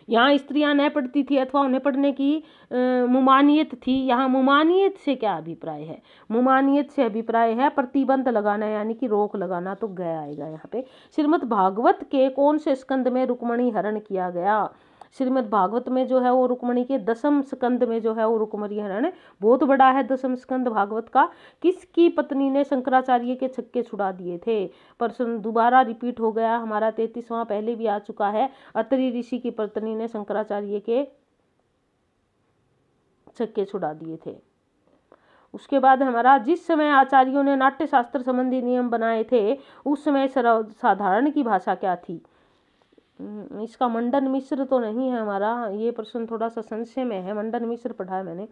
यहाँ स्त्रियां न पढ़ती थी अथवा उन्हें पढ़ने की मुमानियत थी। यहाँ मुमानियत से क्या अभिप्राय है। मुमानियत से अभिप्राय है प्रतिबंध लगाना, यानी कि रोक लगाना, तो गया आएगा यहाँ पे। श्रीमद् भागवत के कौन से स्कंद में रुक्मणी हरण किया गया। श्रीमद् भागवत में जो है वो रुक्मणी के 10वें स्कंद में जो है वो रुक्मणी हरण बहुत बड़ा है। 10वें स्कंद भागवत का किसकी पत्नी ने शंकराचार्य के छक्के छुड़ा दिए थे? प्रश्न दोबारा रिपीट हो गया हमारा 33वां, पहले भी आ चुका है। अत्रि ऋषि की पत्नी ने शंकराचार्य के छक्के छुड़ा दिए थे। उसके बाद हमारा जिस समय आचार्यों ने नाट्य शास्त्र संबंधी नियम बनाए थे उस समय साधारण की भाषा क्या थी? इसका मंडन मिश्र तो नहीं है हमारा, ये प्रश्न थोड़ा सा संशय में है। मंडन मिश्र पढ़ा है मैंने।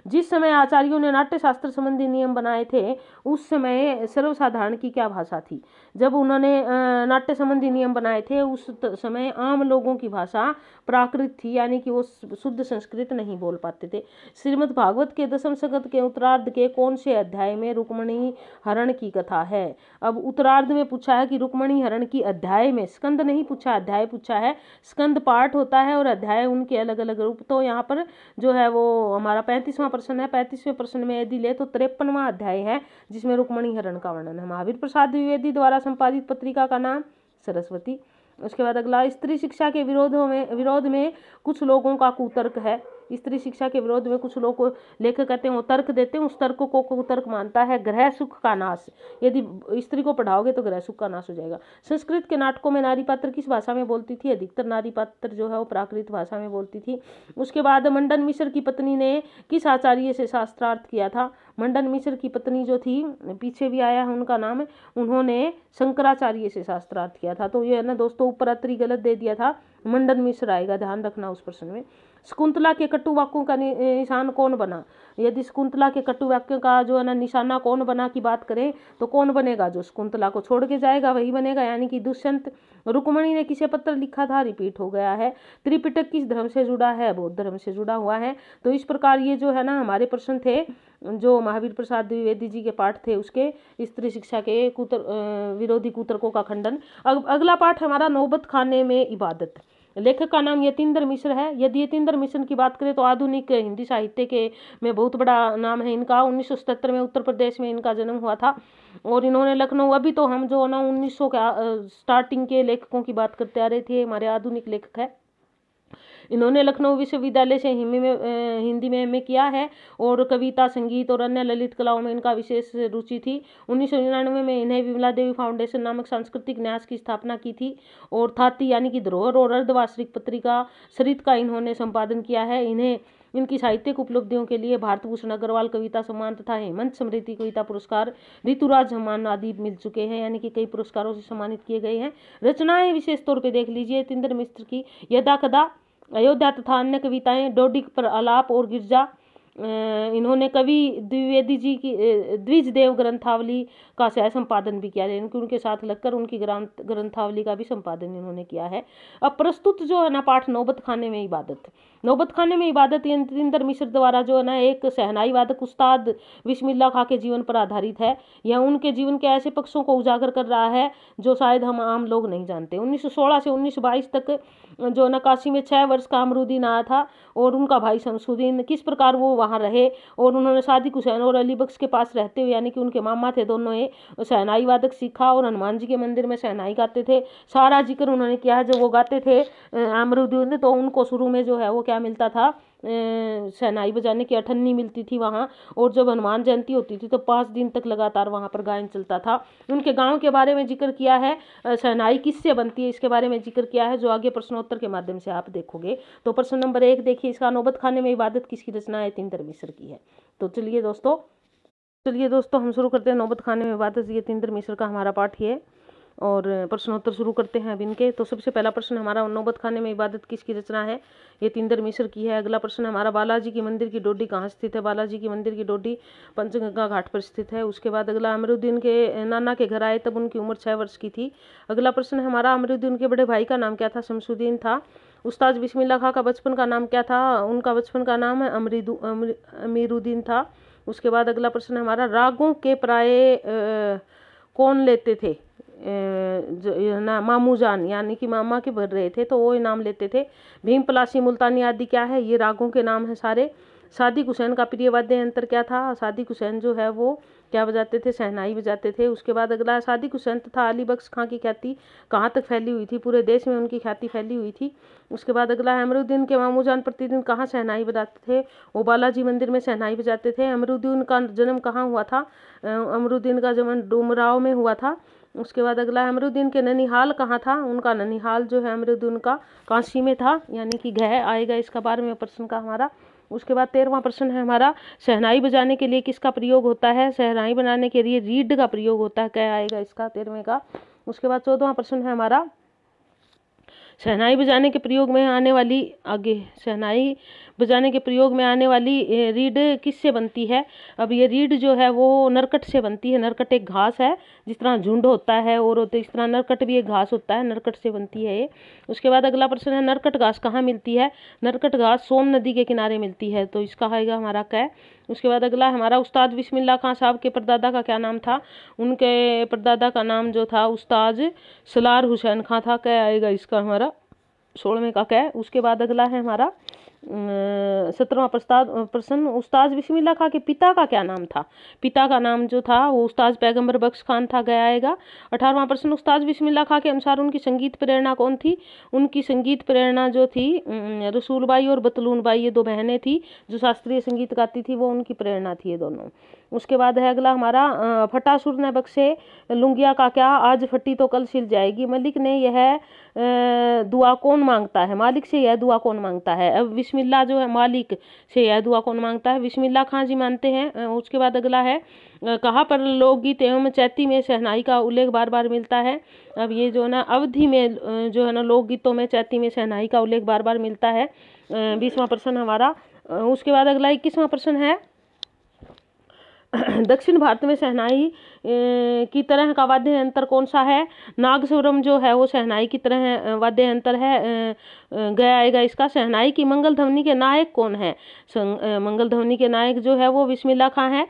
जिस समय आचार्यों ने नाट्य शास्त्र संबंधी नियम बनाए थे उस समय सर्वसाधारण की क्या भाषा थी? जब उन्होंने नाट्य संबंधी नियम बनाए थे उस समय आम लोगों की भाषा प्राकृत थी, यानी कि वो शुद्ध संस्कृत नहीं बोल पाते थे। श्रीमद् भागवत के 10वें स्कंद के उत्तरार्ध के कौन से अध्याय में रुक्मणी हरण की कथा है? अब उत्तरार्ध में पूछा है कि रुक्मणी हरण की अध्याय में, स्कंद नहीं पूछा, अध्याय पूछा है। स्कंद पाठ होता है और अध्याय उनके अलग अलग रूप। तो यहाँ पर जो है वो हमारा 35वां प्रश्न है। 35वें प्रश्न में यदि ले तो 53वां अध्याय है जिसमें रुक्मणी हरण का वर्णन है। महावीर प्रसाद द्विवेदी द्वारा संपादित पत्रिका का नाम सरस्वती। उसके बाद अगला, स्त्री शिक्षा के विरोध में कुछ लोगों का कुतर्क है। स्त्री शिक्षा के विरोध में कुछ लोग लेखक कहते हैं वो तर्क देते हैं, उस तर्क को कुतर्क मानता है ग्रह सुख का नाश। यदि स्त्री को पढ़ाओगे तो ग्रह सुख का नाश हो जाएगा। संस्कृत के नाटकों में नारी पात्र किस भाषा में बोलती थी? अधिकतर नारी पात्र जो है वो प्राकृत भाषा में बोलती थी। उसके बाद मंडन मिश्र की पत्नी ने किस आचार्य से शास्त्रार्थ किया था? मंडन मिश्र की पत्नी जो थी, पीछे भी आया है उनका नाम, उन्होंने शंकराचार्य से शास्त्रार्थ किया था। तो ये है ना दोस्तों, ऊपर अत्रि गलत दे दिया था, मंडन मिश्र आएगा, ध्यान रखना उस प्रश्न में। शकुंतला के कटु वाक्यों का निशान कौन बना? यदि शकुंतला के कटु वाक्यों का जो है ना निशाना कौन बना की बात करें तो कौन बनेगा? जो शकुंतला को छोड़ के जाएगा वही बनेगा, यानी कि दुष्यंत। रुक्मणी ने किसे पत्र लिखा था? रिपीट हो गया है। त्रिपिटक किस धर्म से जुड़ा है? बौद्ध धर्म से जुड़ा हुआ है। तो इस प्रकार ये जो है ना हमारे प्रश्न थे जो महावीर प्रसाद द्विवेदी जी के पाठ थे उसके, स्त्री शिक्षा के विरोधी कुतर्कों का खंडन। अगला पाठ हमारा नौबत खाने में इबादत। लेखक का नाम यतीन्द्र मिश्र है। यदि यतीन्द्र मिश्र की बात करें तो आधुनिक हिंदी साहित्य के में बहुत बड़ा नाम है इनका। 1977 में उत्तर प्रदेश में इनका जन्म हुआ था और इन्होंने लखनऊ, अभी तो हम जो ना 1900 के स्टार्टिंग के लेखकों की बात करते आ रहे थे, हमारे आधुनिक लेखक है। इन्होंने लखनऊ विश्वविद्यालय से हिंदी में एमए किया है और कविता, संगीत और अन्य ललित कलाओं में इनका विशेष रुचि थी। 1999 में इन्हें विमला देवी फाउंडेशन नामक सांस्कृतिक न्यास की स्थापना की थी और थाती यानी कि धरोहर और अर्धवार्षिक पत्रिका सरित का इन्होंने संपादन किया है। इन्हें इनकी साहित्यिक उपलब्धियों के लिए भारत भूषण अग्रवाल कविता सम्मान तथा हेमंत स्मृति कविता पुरस्कार, ऋतुराज सम्मान आदि मिल चुके हैं, यानी कि कई पुरस्कारों से सम्मानित किए गए हैं। रचनाएं विशेष तौर पर देख लीजिए यतीन्द्र मिश्र की यदा कदा, अयोध्या तथा अन्य कविताएं, डोडिक पर आलाप और गिरजा। इन्होंने कवि द्विवेदी जी की द्विज देव ग्रंथावली का सह संपादन भी किया है, यानी कि उनके साथ लगकर उनकी ग्रंथावली का भी संपादन इन्होंने किया है। अब प्रस्तुत जो है ना पाठ नौबत खाने में इबादत। नौबत खाने में इबादत यतीन्द्र मिश्र द्वारा जो है ना एक शहनाई वादक उस्ताद बिस्मिल्लाह खां के जीवन पर आधारित है। यह उनके जीवन के ऐसे पक्षों को उजागर कर रहा है जो शायद हम आम लोग नहीं जानते। 1916 से 1922 तक जो नक्काशी में 6 वर्ष का अमरुद्दीन आया था और उनका भाई शमसुद्दीन, किस प्रकार वो वहाँ रहे और उन्होंने सादिक हुसैन और अली बख्श के पास रहते हुए, यानी कि उनके मामा थे दोनों, शहनाई वादक सीखा और हनुमान जी के मंदिर में शहनाई गाते थे। सारा जिक्र उन्होंने किया है। जब वो गाते थे अमरुद्दीन, तो उनको शुरू में जो है वो क्या मिलता था, शहनाई बजाने की अठन्नी मिलती थी वहाँ, और जब हनुमान जयंती होती थी तो 5 दिन तक लगातार वहाँ पर गायन चलता था। उनके गांव के बारे में जिक्र किया है, शहनाई किससे बनती है इसके बारे में जिक्र किया है, जो आगे प्रश्नोत्तर के माध्यम से आप देखोगे। तो प्रश्न नंबर 1 देखिए, इसका नौबत खाने में इबादत किसकी रचना है? यतीन्द्र मिश्र की है। तो चलिए दोस्तों हम शुरू करते हैं नौबत खाने में इबादत, यतीन्द्र मिश्र का हमारा पाठ है और प्रश्नोत्तर शुरू करते हैं अब इनके। तो सबसे पहला प्रश्न हमारा, नौबत खाने में इबादत किसकी रचना है? यतीन्द्र मिश्र की है। अगला प्रश्न हमारा, बालाजी की मंदिर की डोडी कहाँ स्थित है? बालाजी की मंदिर की डोडी पंचगंगा घाट पर स्थित है। उसके बाद अगला, अमरुद्दीन के नाना के घर आए तब उनकी उम्र 6 वर्ष की थी। अगला प्रश्न हमारा, अमरुद्दीन के बड़े भाई का नाम क्या था? शमसुद्दीन था। उस्ताद बिस्मिल्लाह खां का बचपन का नाम क्या था? उनका बचपन का नाम अमीरुद्दीन था। उसके बाद अगला प्रश्न हमारा, रागों के प्राय कौन लेते थे? ना मामू जान, यानी कि मामा के भर रहे थे तो वो इनाम लेते थे। भीम, पलासी, मुल्तानी आदि क्या है? ये रागों के नाम है सारे। सादिक हुसैन का प्रिय वाद्य यंत्र क्या था? सादिक हुसैन जो है वो क्या बजाते थे? शहनाई बजाते थे। उसके बाद अगला, सादिक हुसैन तथा अली बख्श खां की ख्याति कहाँ तक फैली हुई थी? पूरे देश में उनकी ख्याति फैली हुई थी। उसके बाद अगला, अमरुद्दीन के मामूजान प्रतिदिन कहाँ शहनाई बजाते थे? वो बालाजी मंदिर में शहनाई बजाते थे। अमरुद्दीन का जन्म कहाँ हुआ था? अमरुद्दीन का जन्म डुमराव में हुआ था। उसके बाद अगला, अमरुद्दीन के ननिहाल कहाँ था? उनका ननिहाल जो है अमरुद्दीन का काशी में था, यानी कि घ आएगा इसका 12वें प्रश्न का हमारा। उसके बाद 13वां प्रश्न है हमारा, शहनाई बजाने के लिए किसका प्रयोग होता है? शहनाई बनाने के लिए रीड का प्रयोग होता है। क्या आएगा इसका 13वें का? उसके बाद 14वां प्रश्न है हमारा, शहनाई बजाने के प्रयोग में आने वाली, आगे, शहनाई बजाने के प्रयोग में आने वाली रीड किससे बनती है? अब ये रीड जो है वो नरकट से बनती है। नरकट एक घास है, जिस तरह झुंड होता है और होते इस तरह नरकट भी एक घास होता है, नरकट से बनती है ये। उसके बाद अगला प्रश्न है, नरकट घास कहाँ मिलती है? नरकट घास सोन नदी के किनारे मिलती है, तो इसका आएगा हमारा कै। उसके बाद अगला हमारा, उस्ताद बिस्मिल्लाह खां साहब के परदादा का क्या नाम था? उनके परदादा का नाम जो था उस्ताद सलार हुसैन खां था। क्या आएगा इसका हमारा 16वें का कै। उसके बाद अगला है हमारा 17वां प्रश्न, उस्ताद बिस्मिल्लाह खां के पिता का क्या नाम था? पिता का नाम जो था वो उस्ताद पैगंबर बख्श खान था। गया आएगा। 18वां प्रश्न, उस्ताद बिस्मिल्लाह खां के अनुसार उनकी संगीत प्रेरणा कौन थी? उनकी संगीत प्रेरणा जो थी रसूल बाई और बतलून बाई, ये दो बहनें थी जो शास्त्रीय संगीत गाती थी, वो उनकी प्रेरणा थी ये दोनों। उसके बाद है अगला हमारा, फटासुर ने बख्शे लुंगिया का क्या? आज फटी तो कल सिल जाएगी। मलिक ने यह दुआ कौन मांगता है? मालिक से यह दुआ कौन मांगता है? अब बिस्मिल्लाह जो है, मालिक से यह दुआ कौन मांगता है? बिस्मिल्लाह खां जी मानते हैं। उसके बाद अगला है, कहाँ पर लोकगीत एवं चैती में शहनाई का उल्लेख बार बार मिलता है? अब ये जो ना अवधि में जो है ना लोकगीतों में चैती में शहनाई का उल्लेख बार बार मिलता है। 20वां प्रश्न हमारा। उसके बाद अगला 21वां प्रश्न है, दक्षिण भारत में शहनाई की तरह का वाद्य यंत्र कौन सा है? नागस्वरम जो है वो शहनाई की तरह वाद्य यंत्र है। गया आएगा इसका। शहनाई की मंगल ध्वनि के नायक कौन है? मंगल ध्वनि के नायक जो है वो बिस्मिल्लाह खां है।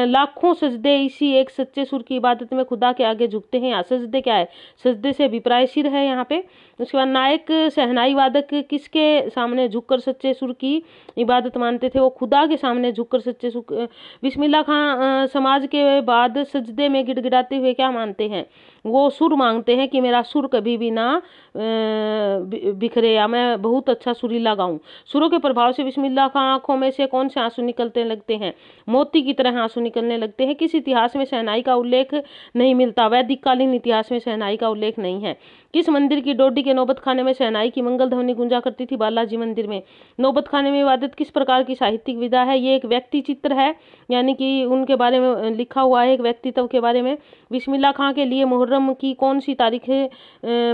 लाखों सजदे इसी एक सच्चे सुर की इबादत में खुदा के आगे झुकते हैं। यहाँ सजदे क्या है? सजदे से विपराय सिर है यहाँ पे। उसके बाद, नायक शहनाई वादक किसके सामने झुककर सच्चे सुर की इबादत मानते थे? वो खुदा के सामने झुककर सच्चे सुर। बिस्मिल्लाह खां समाज के बाद सजदे में गिड़गिड़ाते हुए क्या मानते हैं? वो सुर मांगते हैं कि मेरा सुर कभी भी ना बिखरे, या मैं बहुत अच्छा सुरीला गाऊं। सुरों के प्रभाव से बिस्मिल्लाह खां आंखों में से कौन से आंसू निकलते लगते हैं? मोती की तरह आंसू निकलने लगते हैं। किस इतिहास में शहनाई का उल्लेख नहीं मिलता? वैदिक कालीन इतिहास में शहनाई का उल्लेख नहीं है। किस मंदिर की डोडी के नौबत खाने में शहनाई की मंगल ध्वनि गूंजा करती थी? बालाजी मंदिर में। नौबत खाने में इबादत किस प्रकार की साहित्यिक विधा है? ये एक व्यक्ति चित्र है, यानी कि उनके बारे में लिखा हुआ है, एक व्यक्तित्व के बारे में। बिस्मिल्लाह खां के लिए मुहर्रम की कौन सी तारीख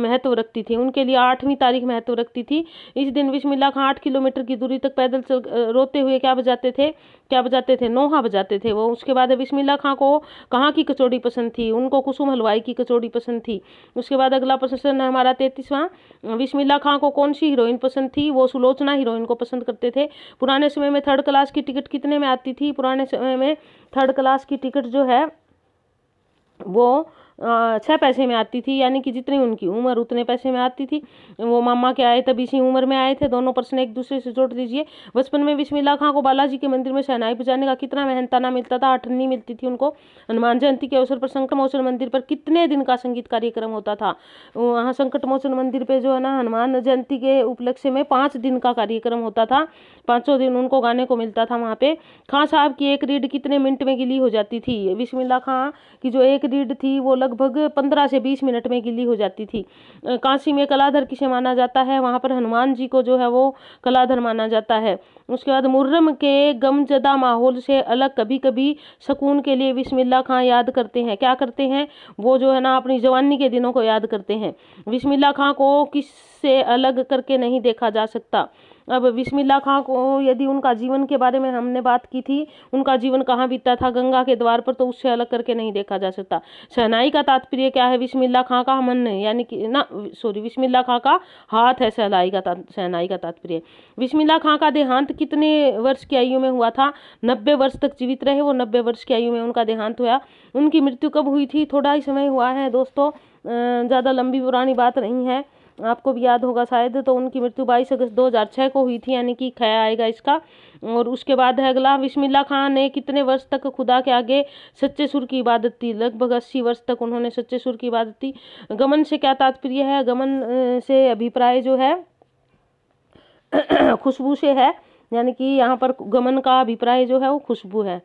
महत्व रखती थी? उनके लिए 8वीं तारीख महत्व रखती थी। इस दिन बिस्मिल्लाह खां 8 किलोमीटर की दूरी तक पैदल चल रोते हुए क्या बजाते थे? नोहा बजाते थे वो। उसके बाद बिस्मिल्लाह खां को कहाँ की कचौड़ी पसंद थी? उनको कुसुम हलवाई की कचौड़ी पसंद थी। उसके बाद अगला प्रश्न है हमारा 33वां, बिस्मिल्लाह खां को कौन सी हीरोइन पसंद थी? वो सुलोचना हीरोइन को पसंद करते थे। पुराने समय में 3rd क्लास की टिकट कितने में आती थी? पुराने समय में 3rd क्लास की टिकट जो है वो 6 पैसे में आती थी, यानी कि जितनी उनकी उम्र उतने पैसे में आती थी। वो मामा के आए तब इसी उम्र में आए थे। दोनों प्रश्न एक दूसरे से जोड़ दीजिए। बचपन में बिस्मिल्लाह खां को बालाजी के मंदिर में शहनाई बजाने का कितना मेहनताना मिलता था? 8 अन्नी मिलती थी उनको। हनुमान जयंती के अवसर पर संकट मोचन मंदिर पर कितने दिन का संगीत कार्यक्रम होता था? वहाँ संकट मोचन मंदिर पे जो है ना हनुमान जयंती के उपलक्ष्य में 5 दिन का कार्यक्रम होता था। 5 दिन उनको गाने को मिलता था वहाँ पे। खां साहब की एक रीड कितने मिनट में गिली हो जाती थी? बिस्मिल्लाह खां की जो एक रीड थी वो लगभग 15 से 20 मिनट में गिली हो जाती थी। काशी में कलाधर किसे माना जाता है? वहाँ पर हनुमान जी को जो है वो कलाधर माना जाता है। उसके बाद, मुहर्रम के गमजदा माहौल से अलग कभी कभी सुकून के लिए बिस्मिल्लाह खां याद करते हैं। क्या करते हैं? वो जो है ना अपनी जवानी के दिनों को याद करते हैं। बिस्मिल्लाह खां को किससे अलग करके नहीं देखा जा सकता? अब बिस्मिल्लाह खां को यदि उनका जीवन के बारे में हमने बात की थी, उनका जीवन कहाँ बीता था? गंगा के द्वार पर, तो उससे अलग करके नहीं देखा जा सकता। शहनाई का तात्पर्य क्या है? बिस्मिल्लाह खां का मन, यानी कि ना सॉरी बिस्मिल्लाह खां का हाथ है शहनाई का तात्पर्य। बिस्मिल्लाह खां का देहांत कितने वर्ष की आयु में हुआ था? 90 वर्ष तक जीवित रहे वो। 90 वर्ष की आयु में उनका देहांत हुआ। उनकी मृत्यु कब हुई थी? थोड़ा ही समय हुआ है दोस्तों, ज़्यादा लंबी पुरानी बात नहीं है। आपको भी याद होगा शायद। तो उनकी मृत्यु 22 अगस्त 2006 को हुई थी, यानी कि ख आएगा इसका। और उसके बाद है अगला, बिस्मिल्लाह खां ने कितने वर्ष तक खुदा के आगे सच्चे सुर की इबादत की? लगभग 80 वर्ष तक उन्होंने सच्चे सुर की इबादत की। गमन से क्या तात्पर्य है? गमन से अभिप्राय जो है खुशबू से है, यानी कि यहाँ पर गमन का अभिप्राय जो है वो खुशबू है।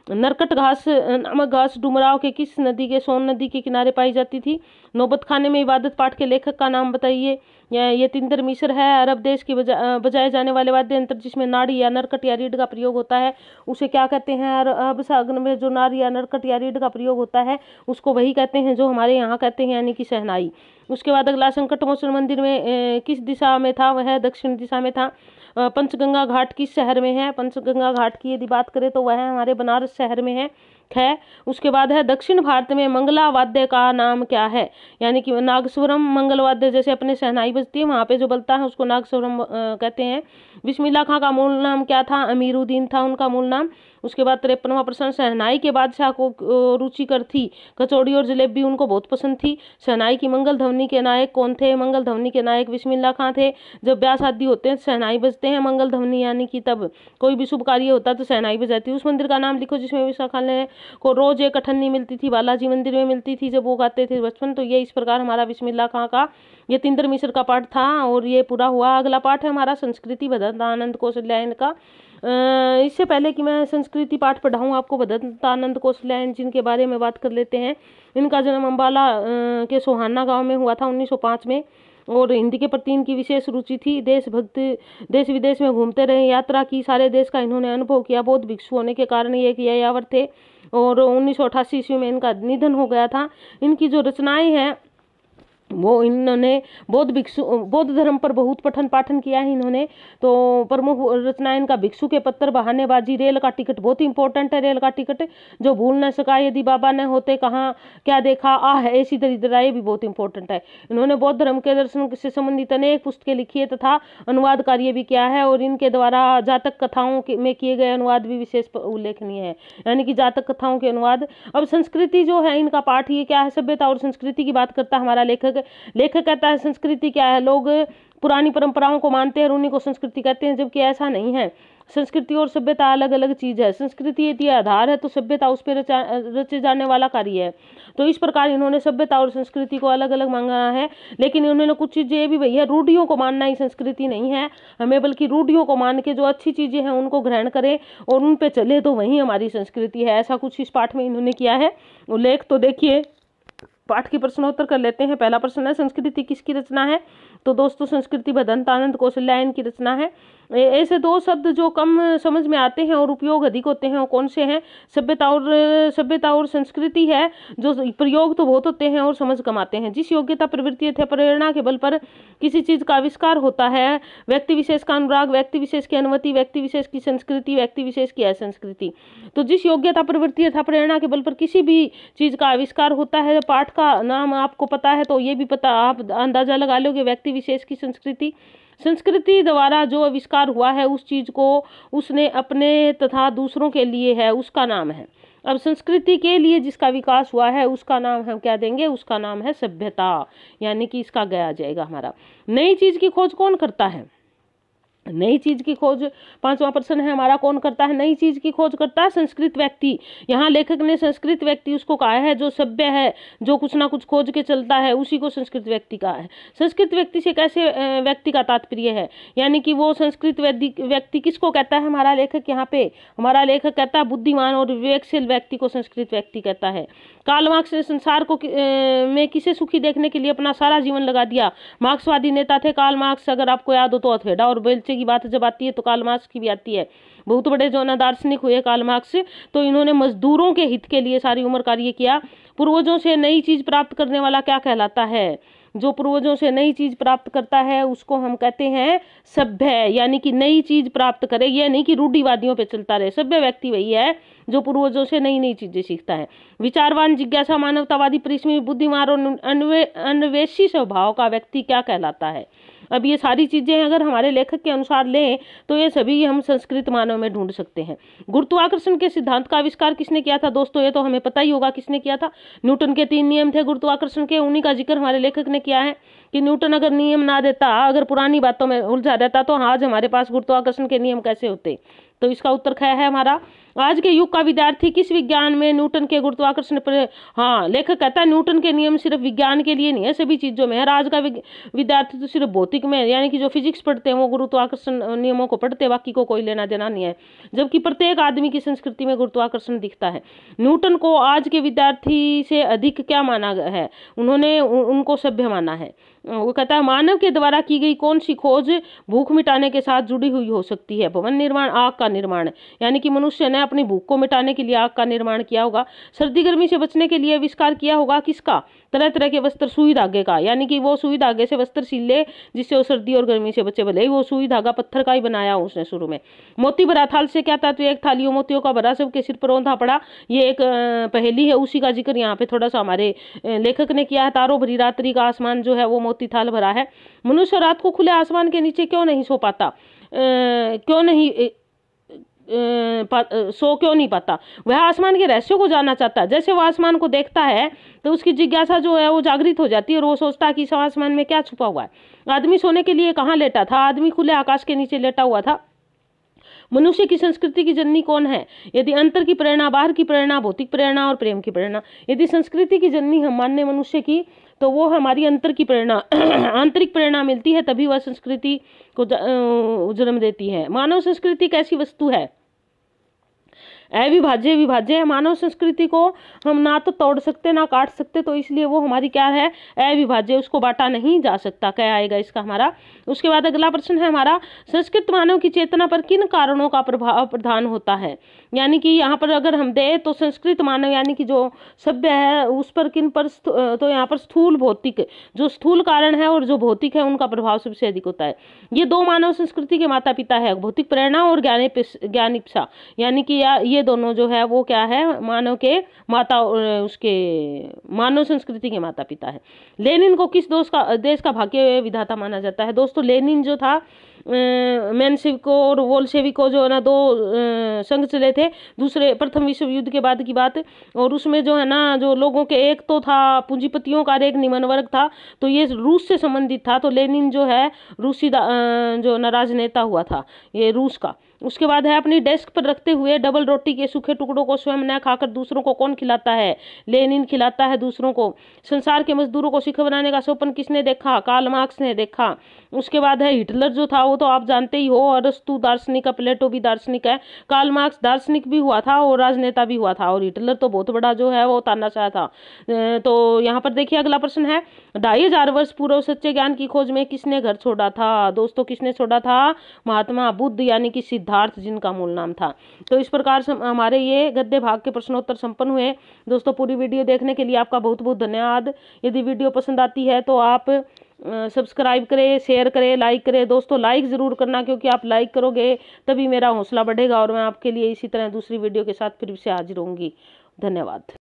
नरकट घास नामक घास डुमराव के किस नदी के, सोन नदी के किनारे पाई जाती थी? नौबत खाने में इबादत पाठ के लेखक का नाम बताइए। ये तिंदर मिस्र है। अरब देश की बजाए जाने वाले वाद्य यंत्र जिसमें नाड़ी या नरकट या रीड का प्रयोग होता है उसे क्या कहते हैं? अरब सागर में जो नाड़ी या नरकट या रीड का प्रयोग होता है उसको वही कहते हैं जो हमारे यहाँ कहते हैं, यानी कि शहनाई। उसके बाद अगला, संकट मोचन मंदिर में किस दिशा में था? वह दक्षिण दिशा में था। पंचगंगा घाट किस शहर में है? पंचगंगा घाट की यदि बात करें तो वह हमारे बनारस शहर में है। उसके बाद है, दक्षिण भारत में मंगला वाद्य का नाम क्या है? यानी कि नागस्वरम मंगल वाद्य, जैसे अपने शहनाई बजती है वहाँ पे जो बलता है उसको नागस्वरम कहते हैं। बिस्मिल्लाह खां का मूल नाम क्या था? अमीरुद्दीन था उनका मूल नाम। उसके बाद 53वां प्रश्न, शहनाई के बादशाह को रुचिकर थी कचौड़ी और जलेबी उनको बहुत पसंद थी। शहनाई की मंगल ध्वनि के नायक कौन थे? मंगल ध्वनि के नायक बिस्मिल्लाह खां थे। जब ब्याह शादी होते हैं शहनाई बजते हैं मंगल ध्वनि, यानी कि तब कोई भी शुभ कार्य होता है तो शहनाई बजाती है। उस मंदिर का नाम लिखो जिसमें विशाखा खान को रोज एक अठन्नी मिलती थी। बालाजी मंदिर में मिलती थी जब वो गाते थे बचपन। तो ये इस प्रकार हमारा बिस्मिल्लाह खां का ये तिंदर मिस्र का पाठ था और ये पूरा हुआ। अगला पाठ है हमारा संस्कृति भदंतानंद कौशल्यायन का। इससे पहले कि मैं संस्कृति पाठ पढ़ाऊँ आपको, भदंतानंद कौशल्यायन जिनके बारे में बात कर लेते हैं। इनका जन्म अम्बाला के सोहाना गांव में हुआ था 1905 में और हिंदी के प्रति इनकी विशेष रुचि थी। देशभक्त, देश विदेश में घूमते रहे, यात्रा की, सारे देश का इन्होंने अनुभव किया। बौद्ध भिक्षु होने के कारण ये एक यायावर थे और 1988 ईस्वी में इनका निधन हो गया था। इनकी जो रचनाएं हैं वो इन्होंने बौद्ध धर्म पर बहुत पठन पाठन किया है इन्होंने। तो प्रमुख रचना इनका भिक्षु के पत्र, बहानेबाजी, रेल का टिकट बहुत इंपॉर्टेंट है। रेल का टिकट जो भूल न सका, यदि बाबा न होते, कहाँ क्या देखा, आह ऐसी दरिद्रा, ये भी बहुत इंपॉर्टेंट है। इन्होंने बौद्ध धर्म के दर्शन से संबंधित अनेक पुस्तकें लिखी है तथा अनुवाद कार्य भी किया है और इनके द्वारा जातक कथाओं में किए गए अनुवाद भी विशेष उल्लेखनीय है, यानी कि जातक कथाओं के अनुवाद। अब संस्कृति जो है इनका पाठ ये क्या है? सभ्यता और संस्कृति की बात करता है हमारा लेखक कहता है संस्कृति क्या है? लोग पुरानी परंपराओं को मानते हैं और उन्हीं को संस्कृति कहते हैं, जबकि ऐसा नहीं है। संस्कृति और सभ्यता अलग अलग चीज है। संस्कृति यदि आधार है तो सभ्यता उस पर रचे जाने वाला कार्य है। तो इस प्रकार इन्होंने सभ्यता और संस्कृति को अलग अलग मांगा है। लेकिन इन्होंने कुछ चीजें ये भी वही है, रूढ़ियों को मानना ही संस्कृति नहीं है हमें, बल्कि रूढ़ियों को मान के जो अच्छी चीजें हैं उनको ग्रहण करें और उन पे चले तो वही हमारी संस्कृति है। ऐसा कुछ इस पाठ में इन्होंने किया है उल्लेख। तो देखिए पाठ की प्रश्नोत्तर कर लेते हैं। पहला प्रश्न है, संस्कृति किसकी रचना है? तो दोस्तों संस्कृति भदंतानंद कौशल्यायन की रचना है। ऐसे दो शब्द जो कम समझ में आते हैं और उपयोग अधिक होते हैं वो कौन से हैं? सभ्यता और संस्कृति है, जो प्रयोग तो बहुत होते हैं और समझ कम आते हैं। जिस योग्यता, प्रवृत्ति अथवा प्रेरणा के बल पर किसी चीज का आविष्कार होता है, व्यक्ति विशेष का अनुराग, व्यक्ति विशेष की अनुमति, व्यक्ति विशेष की संस्कृति, व्यक्ति विशेष की असंस्कृति। तो जिस योग्यता, प्रवृत्ति अथवा प्रेरणा के बल पर किसी भी चीज का आविष्कार होता है, पाठ का नाम आपको पता है तो ये भी पता, आप अंदाजा लगा लोगे, व्यक्ति विशेष की संस्कृति। संस्कृति द्वारा जो आविष्कार हुआ है उस चीज को उसने अपने तथा दूसरों के लिए है, उसका नाम है। अब संस्कृति के लिए जिसका विकास हुआ है उसका नाम हम क्या देंगे? उसका नाम है सभ्यता, यानी कि इसका गया जाएगा हमारा। नई चीज की खोज कौन करता है? नई चीज की खोज, पांचवा प्रश्न है हमारा, कौन करता है? नई चीज की खोज करता है संस्कृत व्यक्ति। यहाँ लेखक ने संस्कृत व्यक्ति उसको कहा है जो सभ्य है, जो कुछ ना कुछ खोज के चलता है, उसी को संस्कृत व्यक्ति कहा है। संस्कृत व्यक्ति से कैसे व्यक्ति का तात्पर्य है? यानी कि वो संस्कृत व्यक्ति किसको कहता है हमारा लेखक? यहाँ पे हमारा लेखक कहता है बुद्धिमान और विवेकशील व्यक्ति को संस्कृत व्यक्ति कहता है। कार्ल मार्क्स ने संसार को में किसे सुखी देखने के लिए अपना सारा जीवन लगा दिया? मार्क्सवादी नेता थे कार्ल मार्क्स। अगर आपको याद हो तो अथेडा और बेल्चे की बात जब आती है तो कार्ल मार्क्स की भी आती है। बहुत बड़े जो ना दार्शनिक हुए कार्ल मार्क्स, तो इन्होंने मजदूरों के हित के लिए सारी उम्र कार्य किया। पूर्वजों से नई चीज प्राप्त करने वाला क्या कहलाता है? जो पूर्वजों से नई चीज प्राप्त करता है उसको हम कहते हैं सभ्य, यानी कि नई चीज प्राप्त करे, ये नहीं कि रूढ़िवादियों पे चलता रहे। सभ्य व्यक्ति वही है जो पूर्वजों से नई नई चीजें सीखता है। विचारवान, जिज्ञासा, मानवतावादी, परिश्रमी, बुद्धिमान और अन्वेषी स्वभाव का व्यक्ति क्या कहलाता है? अब ये सारी चीजें अगर हमारे लेखक के अनुसार लें तो ये सभी हम संस्कृत मानव में ढूंढ सकते हैं। गुरुत्वाकर्षण के सिद्धांत का आविष्कार किसने किया था दोस्तों? ये तो हमें पता ही होगा किसने किया था। न्यूटन के 3 नियम थे गुरुत्वाकर्षण के, उन्हीं का जिक्र हमारे लेखक ने किया है कि न्यूटन अगर नियम ना देता, अगर पुरानी बातों में उलझा रहता, तो आज हमारे पास गुरुत्वाकर्षण के नियम कैसे होते? तो इसका उत्तर ख है हमारा। आज के युग का विद्यार्थी किस विज्ञान में न्यूटन के गुरुत्वाकर्षण पर, हाँ, लेखक कहता है न्यूटन के नियम सिर्फ विज्ञान के लिए नहीं है, सभी चीजों में है। आज का विद्यार्थी तो सिर्फ भौतिक में, यानी कि जो फिजिक्स पढ़ते हैं वो गुरुत्वाकर्षण नियमों को पढ़ते हैं, बाकी को कोई लेना देना नहीं है। जबकि प्रत्येक आदमी की संस्कृति में गुरुत्वाकर्षण दिखता है। न्यूटन को आज के विद्यार्थी से अधिक क्या माना है? उन्होंने उनको सभ्य माना है। वो कहता है मानव के द्वारा की गई कौन सी खोज भूख मिटाने के साथ जुड़ी हुई हो सकती है? भवन निर्माण, आग का निर्माण, यानी कि मनुष्य ने अपनी भूख को मिटाने के लिए आग का निर्माण किया होगा। सर्दी गर्मी से बचने के लिए आविष्कार किया होगा किसका? तरह तरह के वस्त्र, सुई धागे का, यानी कि वो सुई धागे से वस्त्र सिल ले जिससे वो सर्दी और गर्मी से बचे। भले ही वो सुई धागा पत्थर का ही बनाया उसने शुरू में। मोती भरा थाल से क्या तत्व? एक थाली मोतियों का भरा सबके सिर पर औंधा पड़ा, ये एक पहेली है, उसी का जिक्र यहाँ पे थोड़ा सा हमारे लेखक ने किया है। तारों भरी रात्रि का आसमान जो है वो मोती थाल भरा है। मनुष्य रात को खुले आसमान के नीचे क्यों नहीं सो पाता? क्यों नहीं सो क्यों नहीं पाता? वह आसमान के रहस्यों को जानना चाहता है। जैसे वो आसमान को देखता है तो उसकी जिज्ञासा जो है वो जागृत हो जाती है और वो सोचता है कि इस आसमान में क्या छुपा हुआ है। आदमी सोने के लिए कहाँ लेटा था? आदमी खुले आकाश के नीचे लेटा हुआ था। मनुष्य की संस्कृति की जननी कौन है? यदि अंतर की प्रेरणा, बाहर की प्रेरणा, भौतिक प्रेरणा और प्रेम की प्रेरणा। यदि संस्कृति की जननी हम मानने मनुष्य की, तो वो हमारी अंतर की प्रेरणा आंतरिक प्रेरणा मिलती है, तभी वह संस्कृति को जन्म देती है। मानव संस्कृति कैसी वस्तु है? अविभाज्य विभाज्य है। मानव संस्कृति को हम ना तो तोड़ सकते ना काट सकते, तो इसलिए वो हमारी क्या है? अविभाज्य, उसको बांटा नहीं जा सकता। क्या आएगा इसका हमारा? उसके बाद अगला प्रश्न है हमारा, संस्कृत मानव की चेतना पर किन कारणों का प्रभाव प्रधान होता है? यानी कि यहाँ पर अगर हम दे तो संस्कृत मानव यानी कि जो सभ्य है उस पर किन पर, तो यहाँ पर स्थूल भौतिक, जो स्थूल कारण है और जो भौतिक है उनका प्रभाव सबसे अधिक होता है। ये दो मानव संस्कृति के माता पिता है, भौतिक प्रेरणा और ज्ञानिप्सा, यानी कि ये दोनों जो है वो क्या है? मानव के माता, उसके मानव संस्कृति के माता पिता है। लेनिन को किस देश का भाग्य विधाता माना जाता है? दोस्तों लेनिन जो था, मेंशेविको और वोल्शेविको जो है ना, दो संघ चले थे प्रथम विश्व युद्ध के बाद की बात, और उसमें जो है ना, जो लोगों के, एक तो था पूंजीपतियों का, एक निम्न वर्ग था, तो ये रूस से संबंधित था। तो लेनिन जो है रूसी जो ना राजनेता हुआ था ये रूस का। उसके बाद है अपनी डेस्क पर रखते हुए डबल रोटी के सूखे टुकड़ों को स्वयं न खाकर दूसरों को कौन खिलाता है? लेनिन खिलाता है दूसरों को। संसार के मजदूरों को शिखर बनाने का स्वप्न किसने देखा? कार्ल मार्क्स ने देखा। उसके बाद है हिटलर जो था वो तो आप जानते ही हो, अरस्तु दार्शनिक है, प्लेटो भी दार्शनिक है, कार्ल मार्क्स दार्शनिक भी हुआ था और राजनेता भी हुआ था, और हिटलर तो बहुत बड़ा जो है वो तानाशाह था। तो यहाँ पर देखिए अगला प्रश्न है, 2500 वर्ष पूर्व सच्चे ज्ञान की खोज में किसने घर छोड़ा था? दोस्तों किसने छोड़ा था? महात्मा बुद्ध, यानी कि सिद्धार्थ जिनका मूल नाम था। तो इस प्रकार से हमारे ये गद्य भाग के प्रश्नोत्तर संपन्न हुए। दोस्तों पूरी वीडियो देखने के लिए आपका बहुत बहुत धन्यवाद। यदि वीडियो पसंद आती है तो आप सब्सक्राइब करें, शेयर करें, लाइक करें। दोस्तों लाइक ज़रूर करना, क्योंकि आप लाइक करोगे तभी मेरा हौसला बढ़ेगा और मैं आपके लिए इसी तरह दूसरी वीडियो के साथ फिर से हाजिर होंगी। धन्यवाद।